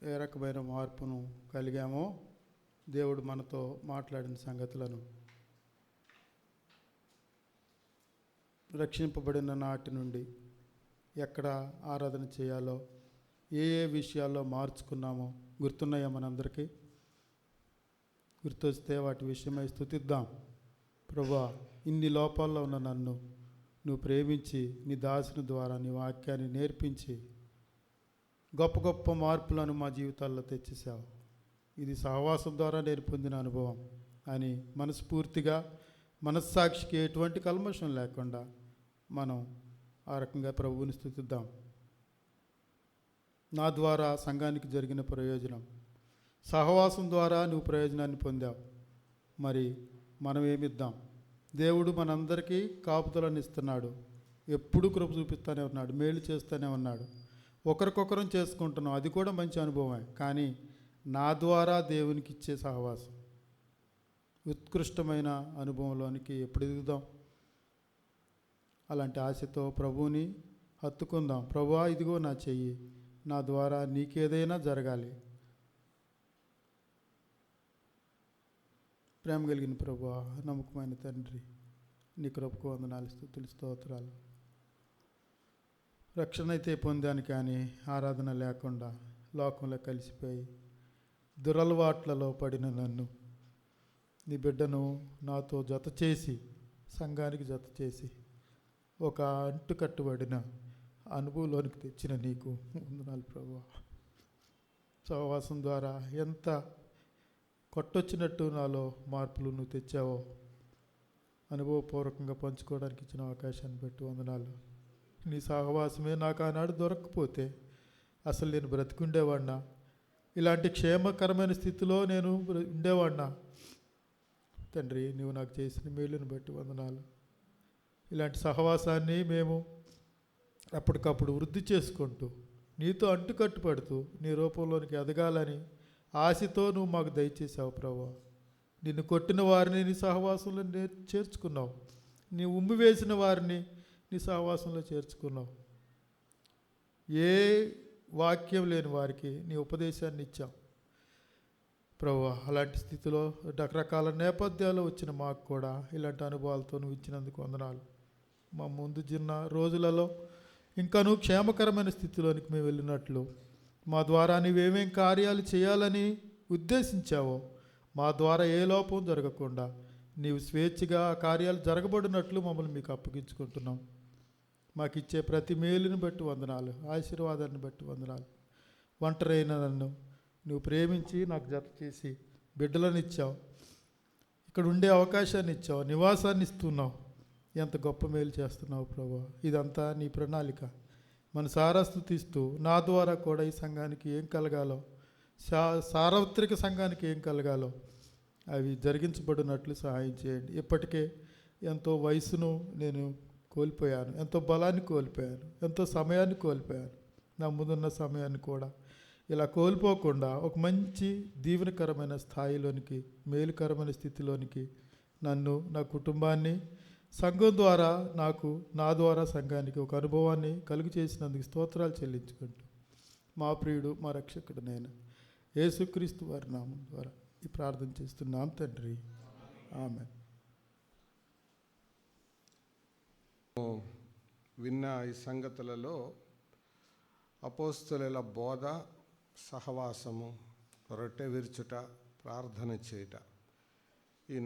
ఏ రకమైన మార్పును కలిగామో దేవుడు మనతో మాట్లాడిన సంగతులను రక్షింపబడిన నాటి నుండి ఎక్కడ ఆరాధన చేయాలో, ఏ ఏ విషయాల్లో మార్చుకున్నామో గుర్తున్నాయా మనందరికీ? గుర్తొస్తే వాటి విషయమై స్తుతిద్దాం. ప్రభువా, ఇన్ని లోపాల్లో ఉన్న నన్ను నువ్వు ప్రేమించి నీ దాసుని ద్వారా నీ వాక్యాన్ని నేర్పించి గొప్ప గొప్ప మార్పులను మా జీవితాల్లో తెచ్చేసావు. ఇది సహవాసం ద్వారా నేను పొందిన అనుభవం అని మనస్ఫూర్తిగా, మనస్సాక్షికి ఎటువంటి కల్మషం లేకుండా మనం ఆ రకంగా ప్రభువుని స్తుతిద్దాం. నా ద్వారా సంఘానికి జరిగిన ప్రయోజనం, సహవాసం ద్వారా నువ్వు ప్రయోజనాన్ని పొందావు. మరి మనం ఏమిద్దాం? దేవుడు మనందరికీ కాపుదలను ఇస్తున్నాడు, ఎప్పుడూ కృప చూపిస్తూనే ఉన్నాడు, మేలు చేస్తూనే ఉన్నాడు. ఒకరికొకరం చేసుకుంటున్నాం, అది కూడా మంచి అనుభవమే. కానీ నా ద్వారా దేవునికి ఇచ్చే సహవాసం, ఉత్కృష్టమైన అనుభవంలోనికి ఎప్పుడు ఎదుగుదాం? అలాంటి ఆశతో ప్రభువుని హత్తుకుందాం. ప్రభువా, ఇదిగో నా చెయ్యి, నా ద్వారా నీకేదైనా జరగాలి. ప్రేమ కలిగిన ప్రభువా, నమ్మకమైన తండ్రి, నీ కృపకు వందనాలు, స్తుతులు, స్తోత్రాలు. రక్షణ అయితే పొందాను, కానీ ఆరాధన లేకుండా లోకంలో కలిసిపోయి దురలవాట్లలో పడిన నన్ను, నీ బిడ్డను నాతో జత చేసి, సంఘానికి జత చేసి ఒక అంటుకట్టుబడిన అనుభవంలోనికి తెచ్చిన నీకు వందనాలు ప్రభువా. సహవాసం ద్వారా ఎంత కొట్టొచ్చినట్టు నాలో మార్పులు నువ్వు తెచ్చావో అనుభవపూర్వకంగా పంచుకోవడానికి ఇచ్చిన అవకాశాన్ని బట్టి వందనాలు. నీ సహవాసమే నాకు ఆనాడు దొరకకపోతే అసలు నేను బ్రతికుండేవాడినా? ఇలాంటి క్షేమకరమైన స్థితిలో నేను ఉండేవాడినా? తండ్రి, నువ్వు నాకు చేసిన మేలుని బట్టి వందనాలు. ఇలాంటి సహవాసాన్ని మేము అప్పటికప్పుడు వృద్ధి చేసుకుంటూ, నీతో అంటుకట్టుపడుతూ, నీ రూపంలోనికి ఎదగాలని ఆశతో నువ్వు మాకు దయచేసావు ప్రభువా. నిన్ను కొట్టిన వారిని నీ సహవాసంలో చేర్చుకున్నావు, నీ ఉమ్మి వేసిన వారిని నీ సహవాసంలో చేర్చుకున్నావు. ఏ వాక్యం లేని వారికి నీ ఉపదేశాన్ని ఇచ్చావు ప్రభువా. అలాంటి స్థితిలో రకరకాల నేపథ్యాల్లో వచ్చిన మాకు కూడా ఇలాంటి అనుభవాలతో నువ్వు ఇచ్చినందుకు వందనాలు. మా ముందు చిన్న రోజులలో ఇంకా నువ్వు క్షేమకరమైన స్థితిలోనికి మేము వెళ్ళినట్లు, మా ద్వారా నీవేమేం కార్యాలు చేయాలని ఉద్దేశించావో మా ద్వారా ఏ లోపం జరగకుండా నీవు స్వేచ్ఛగా ఆ కార్యాలు జరగబడినట్లు మమ్మల్ని మీకు అప్పగించుకుంటున్నాం. మాకు ఇచ్చే ప్రతి మేలుని బట్టి వందనాలు, ఆశీర్వాదాన్ని బట్టి వందనాలు. ఒంటరైన నన్ను నువ్వు ప్రేమించి నాకు జత చేసి బిడ్డలను ఇచ్చావు, ఇక్కడ ఉండే అవకాశాన్ని ఇచ్చావు, నివాసాన్ని ఇస్తున్నావు. ఎంత గొప్ప మేలు చేస్తున్నావు ప్రభువా. ఇదంతా నీ ప్రణాళిక. మన స్తుతిస్తూ నా ద్వారా కూడా ఈ సంఘానికి ఏం కలగాలో, సార్వత్రిక సంఘానికి ఏం కలగాలో అవి జరిగించబడినట్లు సహాయం చేయండి. ఇప్పటికే ఎంతో వయసును నేను కోల్పోయాను, ఎంతో బలాన్ని కోల్పోయాను, ఎంతో సమయాన్ని కోల్పోయాను. నా ముందున్న సమయాన్ని కూడా ఇలా కోల్పోకుండా ఒక మంచి దీవెనకరమైన స్థాయిలోనికి, మేలుకరమైన స్థితిలోనికి నన్ను, నా కుటుంబాన్ని, సంఘం ద్వారా నాకు, నా ద్వారా సంఘానికి ఒక అనుభవాన్ని కలుగు చేసినందుకు స్తోత్రాలు చెల్లించుకుంటూ మా ప్రియుడు, మా రక్షకుడు నేను యేసుక్రీస్తు వారి నామం ద్వారా ఈ ప్రార్థన చేస్తున్నాం తండ్రి, ఆమేన్. విన్న ఈ సంగతులలో అపోస్తలుల బోధ, సహవాసము, రొట్టె విరుచుట, ప్రార్థన చేయుట, ఈ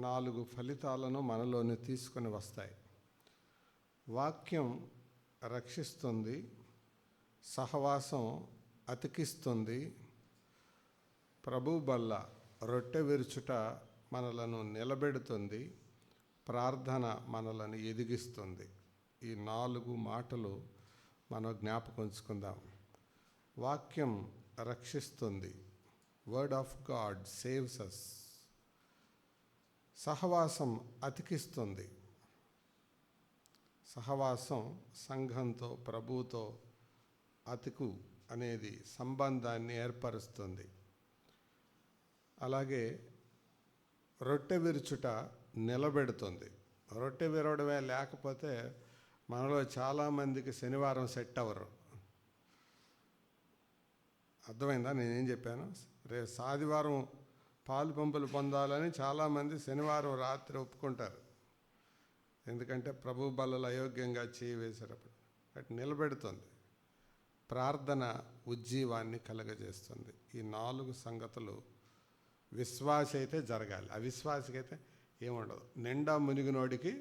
నాలుగు ఫలితాలను మనలోని తీసుకొని వస్తాయి. వాక్యం రక్షిస్తుంది, సహవాసం అతికిస్తుంది, ప్రభు బల్ల రొట్టె విరుచుట మనలను నిలబెడుతుంది, ప్రార్థన మనలను ఎదిగిస్తుంది. ఈ 4 మాటలు మనం జ్ఞాపకం ఉంచుకుందాం. వాక్యం రక్షిస్తుంది, వర్డ్ ఆఫ్ గాడ్ సేవ్స్ అస్. సహవాసం అతికిస్తుంది. సహవాసం సంఘంతో, ప్రభువుతో అతుకు అనేది సంబంధాన్ని ఏర్పరుస్తుంది. అలాగే రొట్టె విరుచుట నిలబెడుతుంది. రొట్టె విరవడమే లేకపోతే మనలో చాలామందికి శనివారం సెట్ అవ్వరు. అర్థమైందా నేనేం చెప్పాను? ఆదివారం పాలు పంపులు పొందాలని చాలామంది శనివారం రాత్రి ఒప్పుకుంటారు. ఎందుకంటే ప్రభు బలలో అయోగ్యంగా చేయి వేసేటప్పుడు. అటు నిలబెడుతుంది. ప్రార్థన ఉజ్జీవాన్ని కలగజేస్తుంది. ఈ 4 సంగతులు విశ్వాసి అయితే జరగాలి. అవిశ్వాసికి అయితే ఏముండదు. నిండా మునిగినోడికి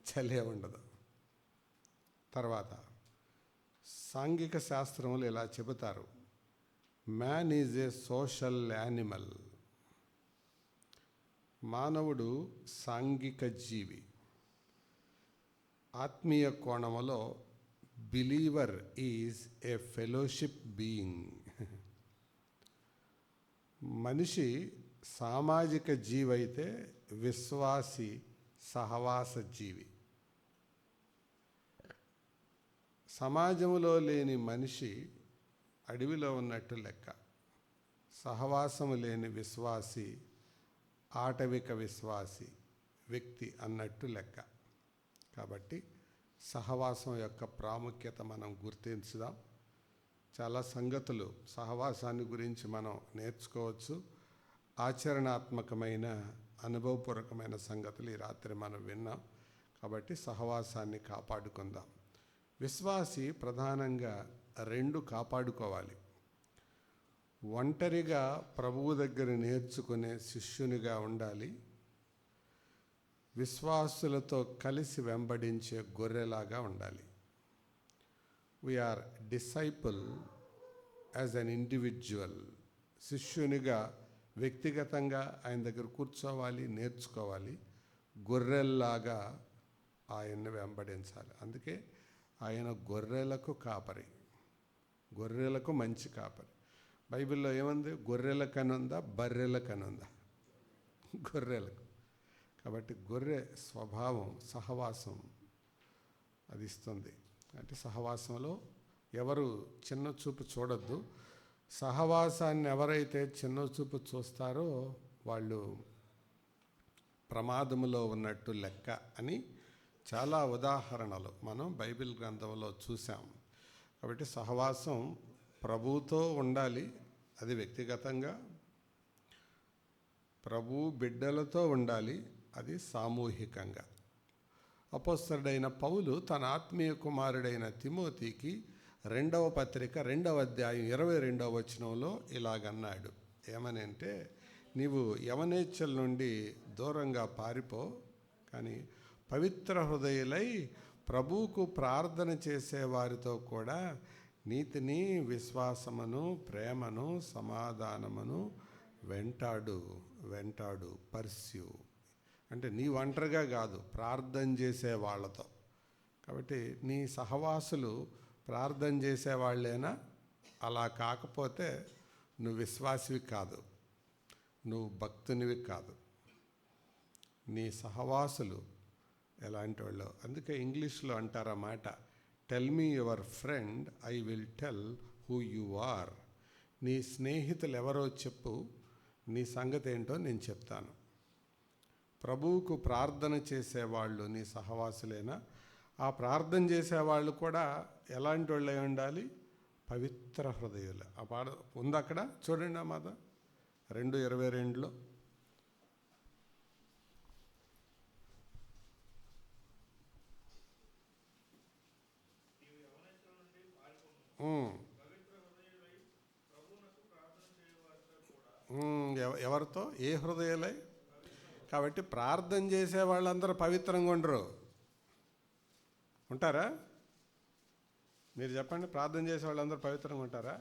చలే ఉండదు. తర్వాత సాంఘిక శాస్త్రములు ఇలా చెబుతారు, man is a social animal. మానవుడు సాంఘిక జీవి. ఆత్మీయ కోణములో believer is a fellowship being. మనిషి సామాజిక జీవి అయితే విశ్వాసి సహవాస జీవి. సమాజంలో లేని మనిషి అడవిలో ఉన్నట్టు లెక్క. సహవాసము లేని విశ్వాసి ఆటవిక విశ్వాసి వ్యక్తి అన్నట్టు లెక్క. కాబట్టి సహవాసం యొక్క ప్రాముఖ్యత మనం గుర్తించుదాం. చాలా సంగతులు సహవాసాన్ని గురించి మనం నేర్చుకోవచ్చు. ఆచరణాత్మకమైన, అనుభవపూర్వకమైన సంగతులు ఈ రాత్రి మనం విన్నాం. కాబట్టి సహవాసాన్ని కాపాడుకుందాం. విశ్వాసి ప్రధానంగా 2 కాపాడుకోవాలి. ఒంటరిగా ప్రభువు దగ్గర నేర్చుకునే శిష్యునిగా ఉండాలి. విశ్వాసులతో కలిసి వెంబడించే గొర్రెలాగా ఉండాలి. We are disciple as an individual. శిష్యునిగా వ్యక్తిగతంగా ఆయన దగ్గర కూర్చోవాలి, నేర్చుకోవాలి. గొర్రెల్లాగా ఆయన్ని వెంబడించాలి. అందుకే ఆయన గొర్రెలకు కాపరి, గొర్రెలకు మంచి కాపరి. బైబిల్లో ఏముంది? గొర్రెలకనుందా, బర్రెలకనుందా? గొర్రెలకు. కాబట్టి గొర్రె స్వభావం సహవాసం అది ఇస్తుంది. అంటే సహవాసంలో ఎవరు చిన్న చూపు చూడొద్దు. సహవాసాన్ని ఎవరైతే చిన్న చూపు చూస్తారో వాళ్ళు ప్రమాదములో ఉన్నట్టు లెక్క అని చాలా ఉదాహరణలు మనం బైబిల్ గ్రంథంలో చూసాం. కాబట్టి సహవాసం ప్రభువుతో ఉండాలి, అది వ్యక్తిగతంగా. ప్రభు బిడ్డలతో ఉండాలి, అది సామూహికంగా. అపోస్తలుడైన పౌలు తన ఆత్మీయ కుమారుడైన తిమోతికి 2వ పత్రిక 2వ అధ్యాయం 22వ వచనంలో ఇలాగన్నాడు. ఏమని అంటే, నీవు యవనేచ్ఛల నుండి దూరంగా పారిపో, కానీ పవిత్ర హృదయులై ప్రభువుకు ప్రార్థన చేసే వారితో కూడా నీతిని, విశ్వాసమును, ప్రేమను, సమాధానమును వెంటాడు పర్స్యూ. అంటే నీ ఒంటరిగా కాదు, ప్రార్థన చేసే వాళ్ళతో. కాబట్టి నీ సహవాసులు ప్రార్థన చేసేవాళ్ళేనా? అలా కాకపోతే నువ్వు విశ్వాసివి కాదు, నువ్వు భక్తునివి కాదు. నీ సహవాసులు ఎలాంటి వాళ్ళు? అందుకే ఇంగ్లీష్లో అంటారన్నమాట, tell me your friend, I will tell who you are. నీ స్నేహితులు ఎవరో చెప్పు, నీ సంగతి ఏంటో నేను చెప్తాను. ప్రభువుకు ప్రార్థన చేసేవాళ్ళు నీ సహవాసులేనా? ఆ ప్రార్థన చేసేవాళ్ళు కూడా ఎలాంటి వాళ్ళై ఉండాలి? పవిత్ర హృదయులు. ఆ పాట ఉంది అక్కడ, చూడండి. ఆ మాట 2:22లో ఎవరితో? ఏ హృదయాలై? కాబట్టి ప్రార్థన చేసే వాళ్ళందరూ పవిత్రంగా ఉండరు. ఉంటారా? మీరు చెప్పండి, ప్రార్థన చేసే వాళ్ళందరూ పవిత్రంగా ఉంటారా?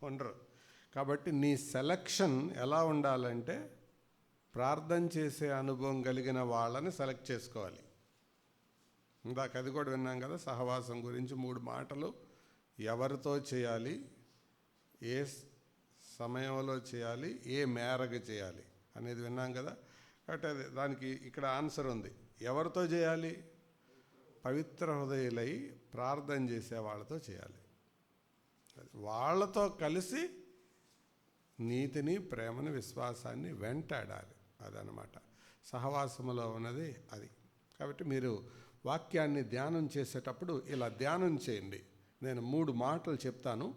ఉండరు. కాబట్టి నీ సెలక్షన్ ఎలా ఉండాలంటే ప్రార్థన చేసే అనుభవం కలిగిన వాళ్ళని సెలెక్ట్ చేసుకోవాలి. ఇందాక అది కూడా విన్నాం కదా, సహవాసం గురించి 3 మాటలు. ఎవరితో చేయాలి, ఏ సమయంలో చేయాలి, ఏ మేరకు చేయాలి అనేది విన్నాం కదా. కాబట్టి అది దానికి ఇక్కడ ఆన్సర్ ఉంది. ఎవరితో చేయాలి? పవిత్ర హృదయులై ప్రార్థన చేసే వాళ్ళతో చేయాలి. వాళ్ళతో కలిసి నీతిని, ప్రేమను, విశ్వాసాన్ని వెంటాడాలి. అదనమాట సహవాసములో ఉన్నది అది. కాబట్టి మీరు వాక్యాన్ని ధ్యానం చేసేటప్పుడు ఇలా ధ్యానం చేయండి. నేను 3 మాటలు చెప్తాను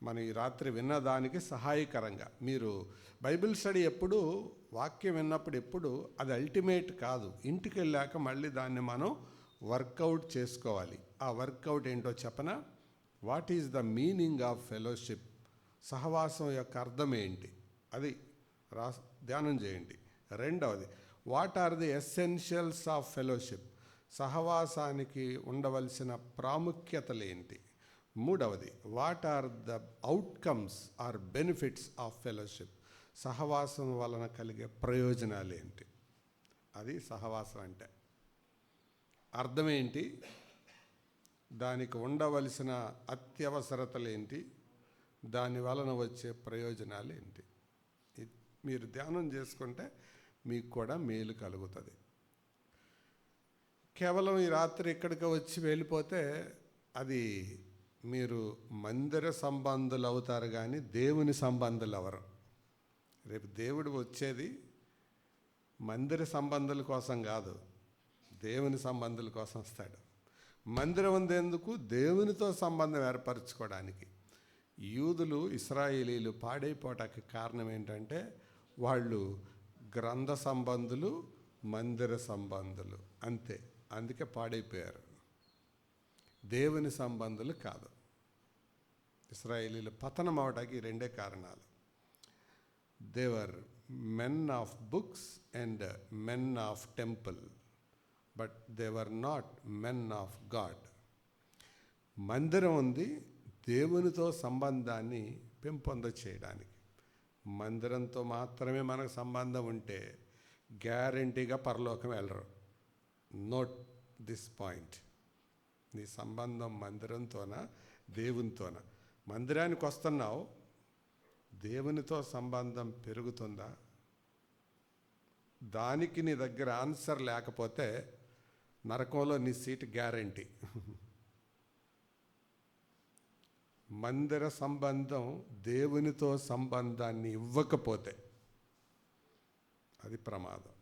మన ఈ రాత్రి విన్నదానికి సహాయకరంగా. మీరు బైబిల్ స్టడీ ఎప్పుడు, వాక్యం విన్నప్పుడు ఎప్పుడు అది అల్టిమేట్ కాదు. ఇంటికి వెళ్ళాక మళ్ళీ దాన్ని మనం వర్కౌట్ చేసుకోవాలి. ఆ వర్కౌట్ ఏంటో చెప్పనా? What is the meaning of fellowship? సహవాసం యొక్క అర్థం ఏంటి? అది ధ్యానం చేయండి. రెండవది, what are the essentials of fellowship? సహవాసానికి ఉండవలసిన ప్రాముఖ్యతలు ఏంటి? మూడవది, what are the outcomes or benefits of fellowship? సహవాసం వలన కలిగే ప్రయోజనాలు ఏంటి? అది సహవాసం అంటే. అర్థం ఏంటి? దానికి ఉండవలసిన అత్యవసరతలు ఏంటి? దాని వలన వచ్చే ప్రయోజనాలు ఏంటి? మీరు ధ్యానం చేసుకుంటే మీకు కూడా మేలు కలుగుతుంది. కేవలం ఈ రాత్రి ఇక్కడికి వచ్చి వెళ్ళిపోతే అది మీరు మందిర సంబంధులు అవుతారు, కానీ దేవుని సంబంధులు ఎవరు? రేపు దేవుడు వచ్చేది మందిర సంబంధుల కోసం కాదు, దేవుని సంబంధుల కోసం వస్తాడు. మందిరం ఉందేందుకు? దేవునితో సంబంధం ఏర్పరచుకోవడానికి. యూదులు, ఇశ్రాయేలీలు పాడైపోవటానికి కారణం ఏంటంటే వాళ్ళు గ్రంథ సంబంధులు, మందిర సంబంధులు అంతే. అందుకే పాడైపోయారు. దేవుని సంబంధులు కాదు. ఇశ్రాయేలీలు పతనం అవడానికి 2 కారణాలు. They're men of books and men of temple, but they're not men of God. మందిరం ఉంది దేవునితో సంబంధాన్ని పెంపొంద చేయడానికి. మందిరంతో మాత్రమే మనకు సంబంధం ఉంటే గ్యారంటీగా పరలోకం వెళ్ళరు. Note this point. నీ సంబంధం మందిరంతోనా, దేవునితోనా? మందిరానికి వస్తున్నావు, దేవునితో సంబంధం పెరుగుతుందా? దానికి నీ దగ్గర ఆన్సర్ లేకపోతే నరకంలో నీ సీటు గ్యారంటీ. మందిర సంబంధం దేవునితో సంబంధాన్ని ఇవ్వకపోతే అది ప్రమాదం.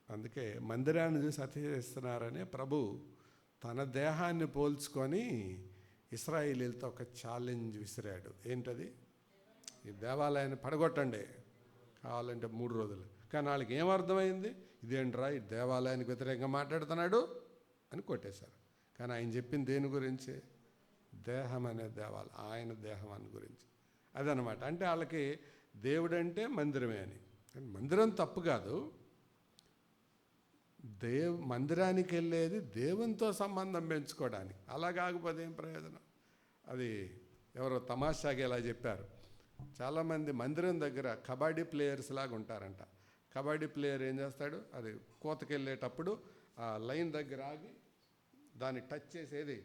అందుకే మందిరాన్ని చూసి అతిశయిస్తున్నారనే ప్రభు తన దేహాన్ని పోల్చుకొని ఇశ్రాయేలీలతో ఒక ఛాలెంజ్ విసిరాడు. ఏంటది? ఈ దేవాలయాన్ని పడగొట్టండి కావాలంటే 3 రోజులు. కానీ వాళ్ళకి ఏమర్థమైంది? ఇదేంట్రా ఈ దేవాలయానికి వ్యతిరేకంగా మాట్లాడుతున్నాడు అని కొట్టేశారు. కానీ ఆయన చెప్పింది దేని గురించి? దేహం అనే దేవాలయం, ఆయన దేహం అని గురించి. అదనమాట. అంటే వాళ్ళకి దేవుడంటే మందిరమే అని. కానీ మందిరం తప్పు కాదు. మందిరానికి వెళ్ళేది దేవునితో సంబంధం పెంచుకోవడానికి. అలా కాకపోతే ఏం ప్రయోజనం? అది ఎవరో తమాషాగా ఇలా చెప్పారు. చాలామంది మందిరం దగ్గర కబడ్డీ ప్లేయర్స్ లాగా ఉంటారంట. కబడ్డీ ప్లేయర్ ఏం చేస్తాడు? అది కోతకెళ్ళేటప్పుడు ఆ లైన్ దగ్గర ఆగి దాన్ని టచ్ చేసేది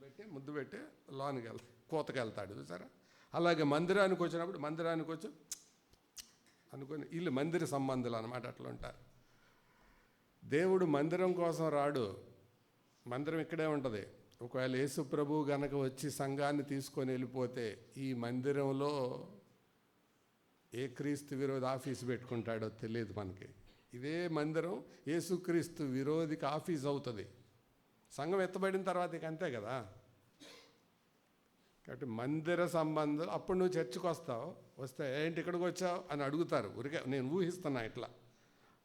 పెట్టి ముద్దు పెట్టి లోనికి కోతకెళ్తాడు, చూసారా? అలాగే మందిరానికి వచ్చినప్పుడు మందిరానికి వచ్చి అనుకొని వీళ్ళు మందిర సంబంధులు అనమాట. అట్లా ఉంటారు. దేవుడు మందిరం కోసం రాడు. మందిరం ఇక్కడే ఉంటుంది. ఒకవేళ యేసు ప్రభువు గనక వచ్చి సంఘాన్ని తీసుకొని వెళ్ళిపోతే ఈ మందిరంలో ఏ క్రీస్తు విరోధి ఆఫీసు పెట్టుకుంటాడో తెలియదు మనకి. ఇదే మందిరం యేసుక్రీస్తు విరోధికి ఆఫీస్ అవుతుంది. సంఘం ఎత్తబడిన తర్వాత ఇక అంతే కదా. కాబట్టి మందిర సంబంధం. అప్పుడు నువ్వు చర్చికి వస్తే ఏంటి ఇక్కడికి వచ్చావు అని అడుగుతారు. ఊరికే నేను ఊహిస్తున్నా ఇట్లా.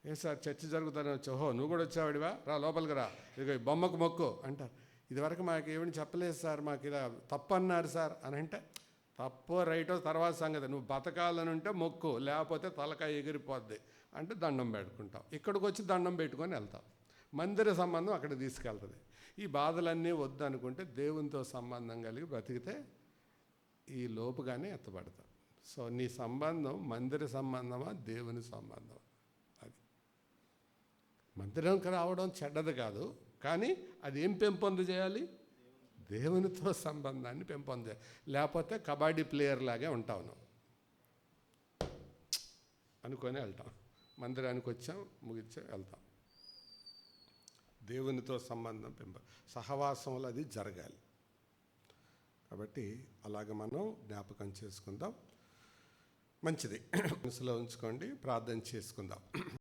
ఏ సార్ చర్చి జరుగుతానే వచ్చావు? ఓహో నువ్వు కూడా వచ్చావాడివా, రా లోపలికి రా, ఇక బొమ్మకు మొక్కు అంటారు. ఇదివరకు మాకు ఏమని చెప్పలేదు సార్, మాకు ఇలా తప్పు అన్నారు సార్ అని అంటే, తప్పో రైటో తర్వాత సంగతి, నువ్వు బతకాలని ఉంటే మొక్కు, లేకపోతే తలకాయ ఎగిరిపోద్ది అంటే దండం పెట్టుకుంటావు. ఇక్కడికి వచ్చి దండం పెట్టుకొని వెళ్తావు. మందిర సంబంధం అక్కడ తీసుకెళ్తుంది. ఈ బాధలన్నీ వద్దనుకుంటే దేవునితో సంబంధం కలిగి బ్రతికితే ఈ లోపుగానే ఎత్తబడతావు. సో నీ సంబంధం మందిర సంబంధమా దేవుని సంబంధం? అది మందిరంకి రావడం చెడ్డది కాదు, కానీ అది ఏం పెంపొందించేయాలి? దేవునితో సంబంధాన్ని పెంపొందే. లేకపోతే కబడ్డీ ప్లేయర్ లాగే ఉంటావు నువ్వు, అనుకొని వెళ్తాం. మందిరానికి వచ్చాం, ముగించాం, వెళ్తాం. దేవునితో సంబంధం సహవాసంలో అది జరగాలి. కాబట్టి అలాగ మనం జ్ఞాపకం చేసుకుందాం. మంచిది, మనసులో ఉంచుకోండి. ప్రార్థన చేసుకుందాం.